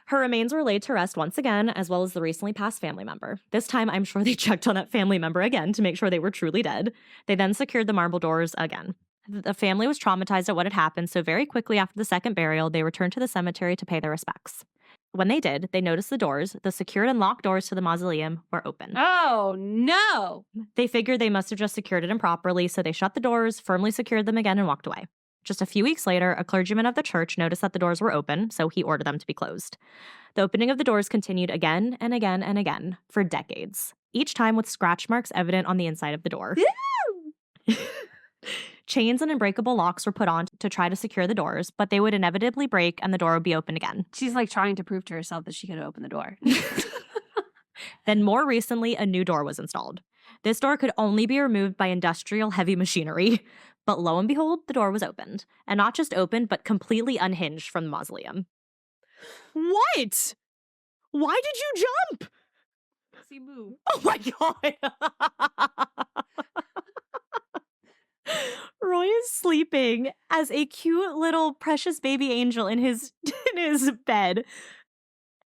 Her remains were laid to rest once again, as well as the recently passed family member. This time, I'm sure they checked on that family member again to make sure they were truly dead. They then secured the marble doors again. The family was traumatized at what had happened, so very quickly after the second burial, they returned to the cemetery to pay their respects. When they did, they noticed the doors, the secured and locked doors to the mausoleum, were open. Oh, no. They figured they must have just secured it improperly, so they shut the doors, firmly secured them again, and walked away. Just a few weeks later, a clergyman of the church noticed that the doors were open, so he ordered them to be closed. The opening of the doors continued again and again and again for decades, each time with scratch marks evident on the inside of the door. Chains and unbreakable locks were put on to try to secure the doors, but they would inevitably break and the door would be open again. She's like trying to prove to herself that she could open the door. Then more recently, a new door was installed. This door could only be removed by industrial heavy machinery. But lo and behold, the door was opened. And not just opened, but completely unhinged from the mausoleum. What? Why did you jump? See, move. Oh my god. Roy is sleeping as a cute little precious baby angel in his bed.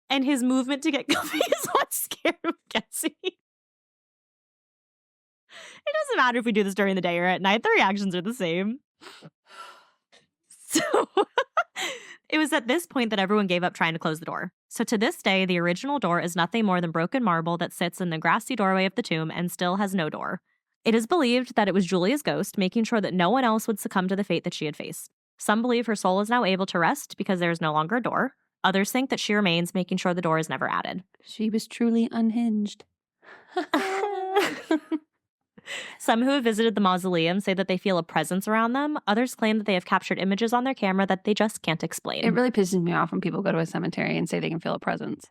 And his movement to get comfy is what's scared of Kenzie. It doesn't matter if we do this during the day or at night. The reactions are the same. So it was at this point that everyone gave up trying to close the door. So to this day, the original door is nothing more than broken marble that sits in the grassy doorway of the tomb and still has no door. It is believed that it was Julia's ghost, making sure that no one else would succumb to the fate that she had faced. Some believe her soul is now able to rest because there is no longer a door. Others think that she remains, making sure the door is never added. She was truly unhinged. Some who have visited the mausoleum say that they feel a presence around them. Others claim that they have captured images on their camera that they just can't explain. It really pisses me off when people go to a cemetery and say they can feel a presence.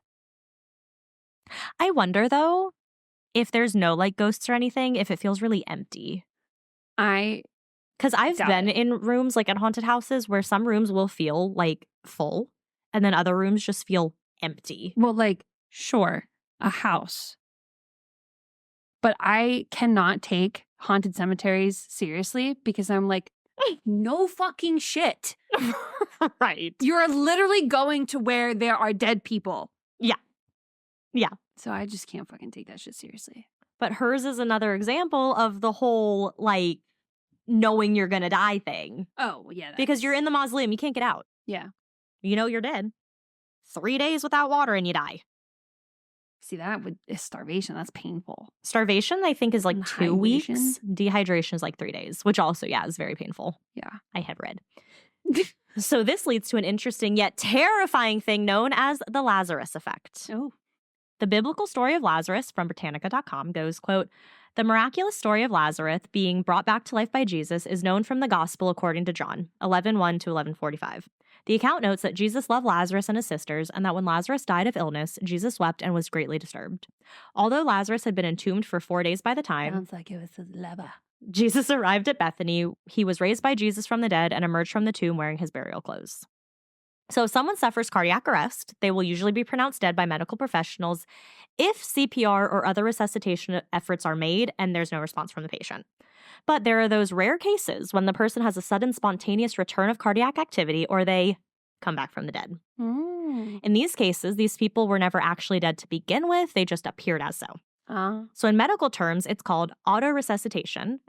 I wonder, though, if there's no like ghosts or anything, if it feels really empty. Because I've been in rooms like at haunted houses where some rooms will feel like full and then other rooms just feel empty. Well, like, sure, a house. But I cannot take haunted cemeteries seriously because I'm like, no fucking shit. Right. You're literally going to where there are dead people. Yeah. Yeah. So I just can't fucking take that shit seriously. But hers is another example of the whole, like, knowing you're going to die thing. Oh, yeah. Because you're in the mausoleum. You can't get out. Yeah. You know you're dead. 3 days without water and you die. See, that is starvation. That's painful. Starvation, I think, is like 2 weeks. Hydration? Dehydration is like 3 days, which also, yeah, is very painful. Yeah. I had read. So this leads to an interesting yet terrifying thing known as the Lazarus effect. Oh. The biblical story of Lazarus from Britannica.com goes, quote, "The miraculous story of Lazarus being brought back to life by Jesus is known from the Gospel according to John, 11:1 to 11:45. The account notes that Jesus loved Lazarus and his sisters, and that when Lazarus died of illness, Jesus wept and was greatly disturbed. Although Lazarus had been entombed for 4 days by the time Sounds like it was his lover. Jesus arrived at Bethany, he was raised by Jesus from the dead and emerged from the tomb wearing his burial clothes." So if someone suffers cardiac arrest, they will usually be pronounced dead by medical professionals if CPR or other resuscitation efforts are made and there's no response from the patient. But there are those rare cases when the person has a sudden spontaneous return of cardiac activity or they come back from the dead. In these cases, these people were never actually dead to begin with, they just appeared as so. So in medical terms, it's called autoresuscitation,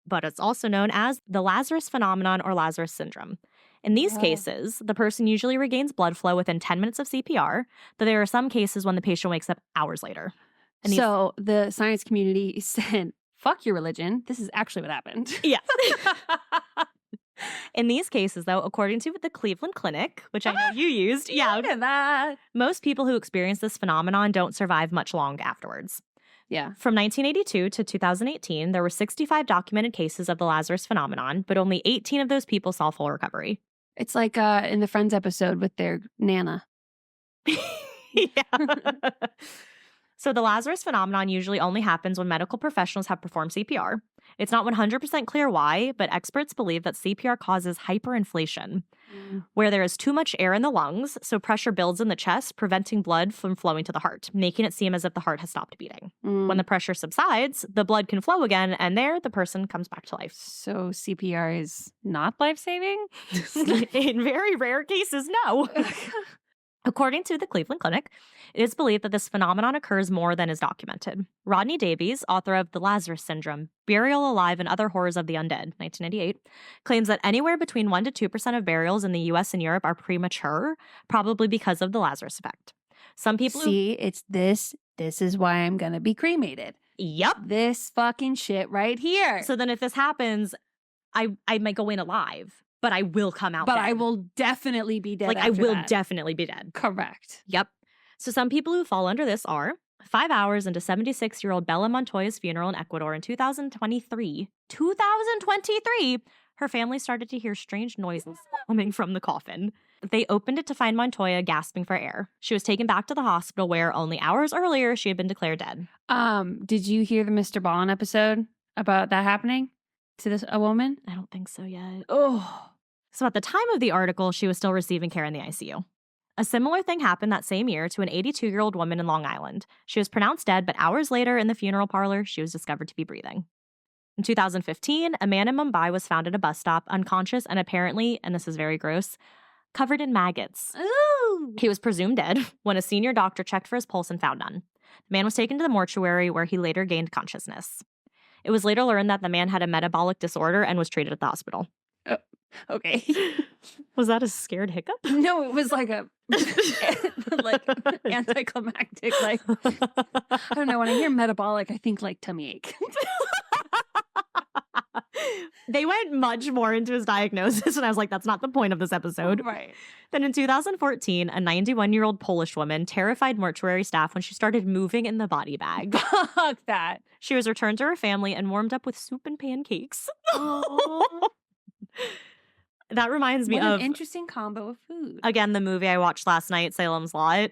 but it's also known as the Lazarus phenomenon or Lazarus syndrome. In these cases, the person usually regains blood flow within 10 minutes of CPR, but there are some cases when the patient wakes up hours later. And so the science community said, fuck your religion. This is actually what happened. Yeah. In these cases, though, according to the Cleveland Clinic, which I know you used, Look at that. most people who experience this phenomenon don't survive much long afterwards. Yeah. From 1982 to 2018, there were 65 documented cases of the Lazarus phenomenon, but only 18 of those people saw full recovery. It's like in the Friends episode with their Nana. Yeah. So the Lazarus phenomenon usually only happens when medical professionals have performed CPR. It's not 100% clear why, but experts believe that CPR causes hyperinflation, where there is too much air in the lungs, so pressure builds in the chest, preventing blood from flowing to the heart, making it seem as if the heart has stopped beating. When the pressure subsides, the blood can flow again, and there the person comes back to life. So CPR is not life-saving? In very rare cases, no. According to the Cleveland Clinic, it is believed that this phenomenon occurs more than is documented. Rodney Davies, author of The Lazarus Syndrome, Burial Alive and Other Horrors of the Undead, 1998, claims that anywhere between 1 to 2% of burials in the US and Europe are premature, probably because of the Lazarus effect. Some people See, it's this. This is why I'm going to be cremated. Yep. This fucking shit right here. So then if this happens, I might go in alive, but I will come out But dead. I will definitely be dead. Like, I will definitely be dead. Correct. Yep. So some people who fall under this are 5 hours into 76-year-old Bella Montoya's funeral in Ecuador in 2023. 2023! Her family started to hear strange noises coming from the coffin. They opened it to find Montoya gasping for air. She was taken back to the hospital where only hours earlier she had been declared dead. Did you hear the Mr. Ballin episode about that happening to a woman? I don't think so yet. Oh. So at the time of the article, she was still receiving care in the ICU. A similar thing happened that same year to an 82-year-old woman in Long Island. She was pronounced dead, but hours later in the funeral parlor, she was discovered to be breathing. In 2015, a man in Mumbai was found at a bus stop, unconscious and apparently, and this is very gross, covered in maggots. Ooh. He was presumed dead when a senior doctor checked for his pulse and found none. The man was taken to the mortuary where he later gained consciousness. It was later learned that the man had a metabolic disorder and was treated at the hospital. Okay. Was that a scared hiccup? No, it was like a like anticlimactic. Like, I don't know. When I hear metabolic, I think like tummy ache. They went much more into his diagnosis, and I was like, that's not the point of this episode. Right. Then in 2014, a 91-year-old Polish woman terrified mortuary staff when she started moving in the body bag. Fuck that. She was returned to her family and warmed up with soup and pancakes. Oh. That reminds me What of an interesting combo of food. again, the movie I watched last night, Salem's Lot.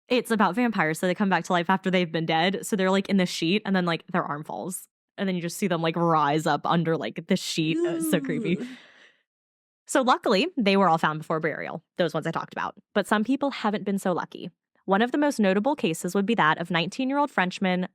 It's about vampires, so they come back to life after they've been dead. So they're like in the sheet, and then like their arm falls. And then you just see them like rise up under like the sheet. It's so creepy. So luckily, they were all found before burial, those ones I talked about. But some people haven't been so lucky. One of the most notable cases would be that of 19-year-old Frenchman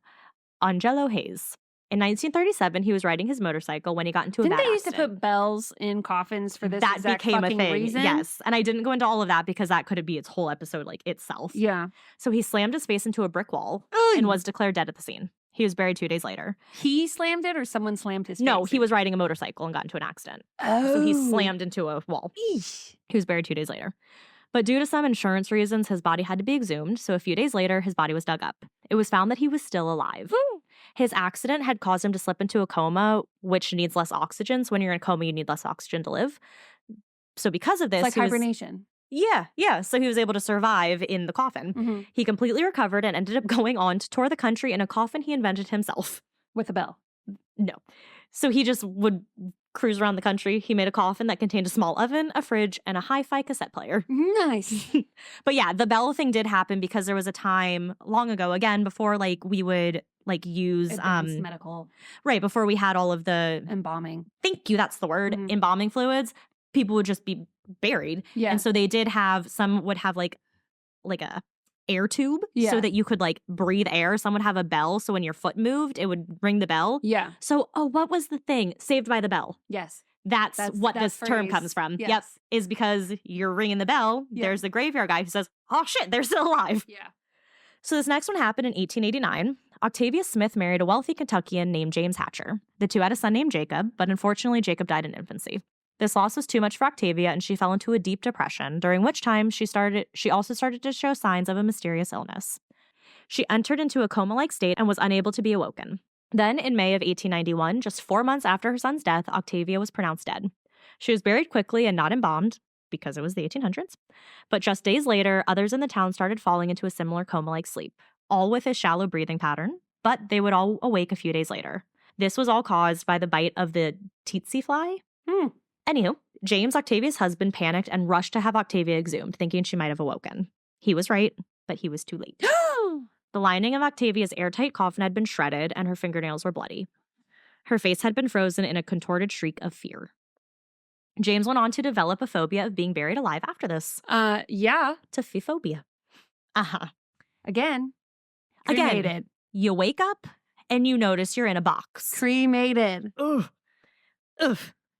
Angelo Hayes. In 1937, he was riding his motorcycle when he got into a Didn't bad they used accident. to put bells in coffins for this That exact became a fucking thing, reason? yes. And I didn't go into all of that because that could be its whole episode like itself. Yeah. So he slammed his face into a brick wall and was declared dead at the scene. He was buried 2 days later. He slammed it or someone slammed his face? No, he in? was riding a motorcycle and got into an accident. Oh. So he slammed into a wall. Eesh. He was buried 2 days later. But due to some insurance reasons, his body had to be exhumed. So a few days later, his body was dug up. It was found that he was still alive. His accident had caused him to slip into a coma, which needs less oxygen. So when you're in a coma, you need less oxygen to live. So because of this, It's like hibernation. Yeah. So he was able to survive in the coffin. Mm-hmm. He completely recovered and ended up going on to tour the country in a coffin he invented himself. With a bell. No. So he just would cruise around the country. He made a coffin that contained a small oven, a fridge, and a hi-fi cassette player. Nice. But yeah, the bell thing did happen because there was a time long ago, again, before like we would like use Advanced medical right, before we had all of the embalming. thank you, that's the word, Mhm. embalming fluids, people would just be buried. Yeah. And so they did have some would have like a air tube Yeah. so that you could like breathe air. Some would have a bell, so when your foot moved, it would ring the bell. Yeah. So, what was the thing? Saved by the Bell. Yes. That's what that this term phrase. comes from. Yes. Yep. Is because you're ringing the bell. Yeah. There's the graveyard guy who says, oh shit, they're still alive. Yeah. So this next one happened in 1889. Octavia Smith married a wealthy Kentuckian named James Hatcher. The two had a son named Jacob, but unfortunately Jacob died in infancy. This loss was too much for Octavia, and she fell into a deep depression, during which time she also started to show signs of a mysterious illness. She entered into a coma-like state and was unable to be awoken. Then, in May of 1891, just 4 months after her son's death, Octavia was pronounced dead. She was buried quickly and not embalmed, because it was the 1800s. But just days later, others in the town started falling into a similar coma-like sleep, all with a shallow breathing pattern, but they would all awake a few days later. This was all caused by the bite of the tsetse fly. Anywho, James, Octavia's husband, panicked and rushed to have Octavia exhumed, thinking she might have awoken. He was right, but he was too late. The lining of Octavia's airtight coffin had been shredded, and her fingernails were bloody. Her face had been frozen in a contorted shriek of fear. James went on to develop a phobia of being buried alive after this. Yeah. Phobia. Again. Again. Cremated. You wake up and you notice you're in a box. Cremated. Ugh.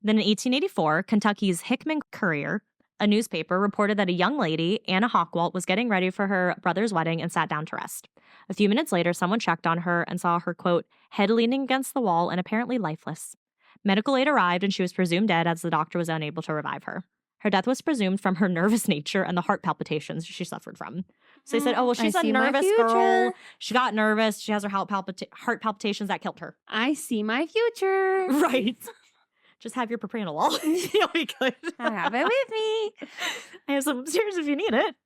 Then in 1884, Kentucky's Hickman Courier, a newspaper reported that a young lady, Anna Hockwalt, was getting ready for her brother's wedding and sat down to rest. A few minutes later, someone checked on her and saw her, quote, head leaning against the wall and apparently lifeless. Medical aid arrived and she was presumed dead as the doctor was unable to revive her. Her death was presumed from her nervous nature and the heart palpitations she suffered from. So they said, oh, well, she's a nervous girl. She got nervous. She has her heart palpitations that killed her. I see my future. Right. Just have your propranolol. You'll be good. I have it with me. I have some upstairs if you need it.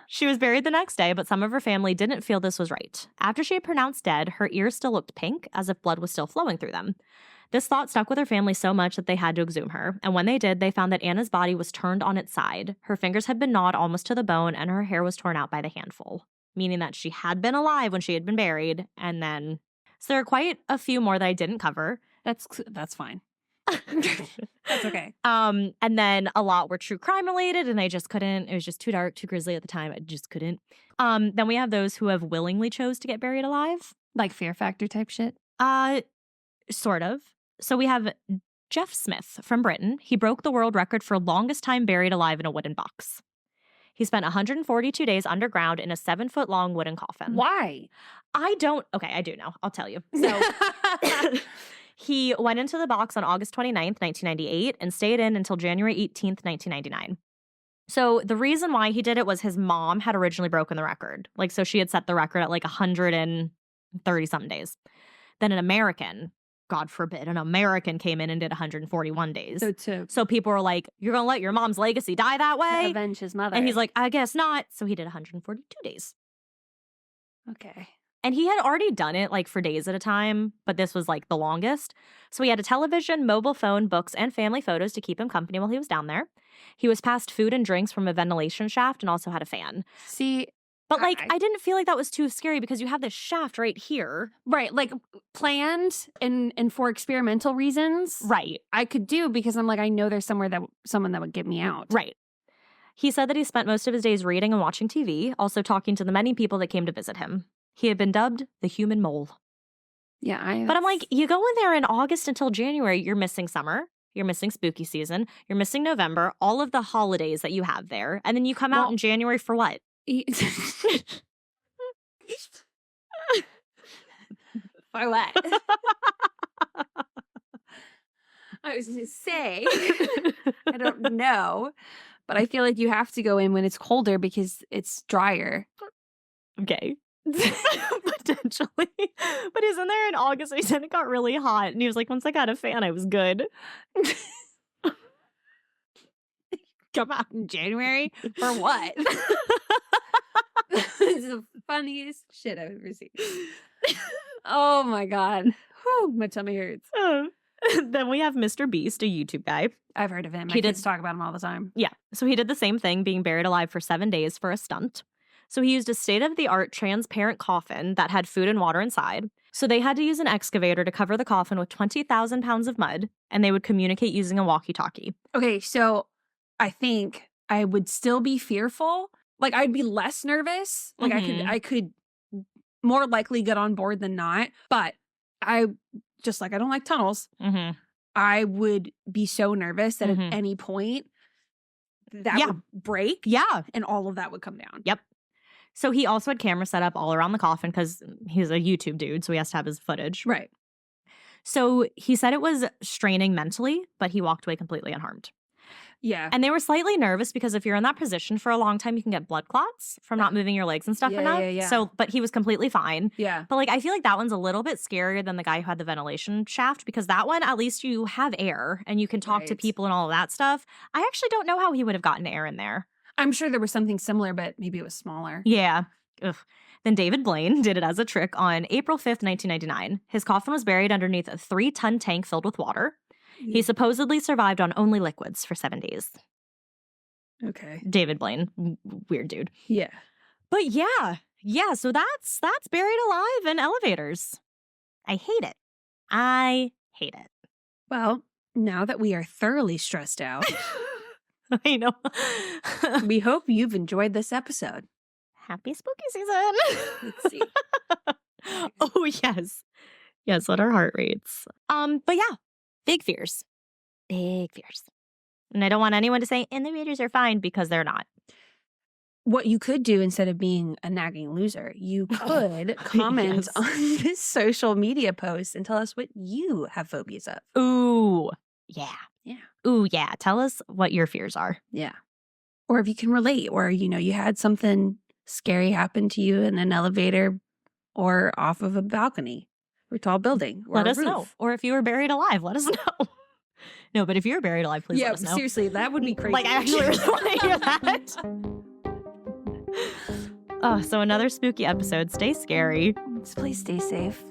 She was buried the next day, but some of her family didn't feel this was right. After she had pronounced dead, her ears still looked pink, as if blood was still flowing through them. This thought stuck with her family so much that they had to exhume her, and when they did, they found that Anna's body was turned on its side. Her fingers had been gnawed almost to the bone, and her hair was torn out by the handful, meaning that she had been alive when she had been buried, and then... So there are quite a few more that I didn't cover. That's fine. That's okay. And then a lot were true crime related, and I just couldn't. It was just too dark, too grisly at the time. I just couldn't. Then we have those who have willingly chose to get buried alive. Like Fear Factor type shit? Sort of. So we have Jeff Smith from Britain. He broke the world record for longest time buried alive in a wooden box. He spent 142 days underground in a 7-foot-long wooden coffin. Why? I do know. I'll tell you. So he went into the box on August 29th, 1998, and stayed in until January 18th, 1999. So the reason why he did it was his mom had originally broken the record. Like, so she had set the record at like 130-something days. Then an American, God forbid, an American came in and did 141 days. So people were like, you're going to let your mom's legacy die that way? Avenge his mother. And he's like, I guess not. So he did 142 days. Okay. And he had already done it like for days at a time, but this was like the longest. So he had a television, mobile phone, books, and family photos to keep him company while he was down there. He was passed food and drinks from a ventilation shaft and also had a fan. See, but like, I didn't feel like that was too scary because you have this shaft right here. Right. Like planned and for experimental reasons. Right. I could do because I'm like, I know there's someone that would get me out. Right. He said that he spent most of his days reading and watching TV, also talking to the many people that came to visit him. He had been dubbed the human mole. Yeah, But I'm like, you go in there in August until January, you're missing summer, you're missing spooky season, you're missing November, all of the holidays that you have there, and then you come out in January for what? For what? I was going to say, I don't know, but I feel like you have to go in when it's colder because it's drier. Okay. Potentially. But he's in there in August and he said it got really hot. And he was like, once I got a fan, I was good. Come out in January? For what? It's the funniest shit I've ever seen. Oh my God. Whew, my tummy hurts. Then we have Mr. Beast, a YouTube guy. I've heard of him. My kids talk about him all the time. Yeah. So he did the same thing, being buried alive for 7 days for a stunt. So he used a state-of-the-art transparent coffin that had food and water inside. So they had to use an excavator to cover the coffin with 20,000 pounds of mud, and they would communicate using a walkie-talkie. Okay, so I think I would still be fearful. Like, I'd be less nervous. Like, I could more likely get on board than not. But I don't like tunnels. I would be so nervous that at any point that would break. Yeah. And all of that would come down. Yep. So he also had cameras set up all around the coffin because he's a YouTube dude, so he has to have his footage. Right. So he said it was straining mentally, but he walked away completely unharmed. Yeah. And they were slightly nervous because if you're in that position for a long time, you can get blood clots from not moving your legs and stuff enough. Yeah. So, but he was completely fine. Yeah. But like, I feel like that one's a little bit scarier than the guy who had the ventilation shaft because that one, at least you have air and you can talk to people and all of that stuff. I actually don't know how he would have gotten air in there. I'm sure there was something similar, but maybe it was smaller. Yeah. Ugh. Then David Blaine did it as a trick on April 5th, 1999. His coffin was buried underneath a 3-ton tank filled with water. He supposedly survived on only liquids for 7 days. Okay. David Blaine, weird dude. Yeah. But yeah, so that's buried alive in elevators. I hate it. I hate it. Well, now that we are thoroughly stressed out, I know. we hope you've enjoyed this episode. Happy spooky season. Let's see. Oh, yes. Yes, let our heart rates. But yeah, big fears. Big fears. And I don't want anyone to say, and the readers are fine, because they're not. What you could do instead of being a nagging loser, you could comment Yes. on this social media post and tell us what you have phobias of. Ooh, yeah. Yeah. Ooh, yeah. Tell us what your fears are. Yeah. Or if you can relate, or, you had something scary happen to you in an elevator or off of a balcony or tall building or Let a us roof. know. Or if you were buried alive, let us know. No, but if you're buried alive, please let us know. Seriously, that would be crazy. Like, I actually really want to hear that. Oh, so another spooky episode. Stay scary. Please stay safe.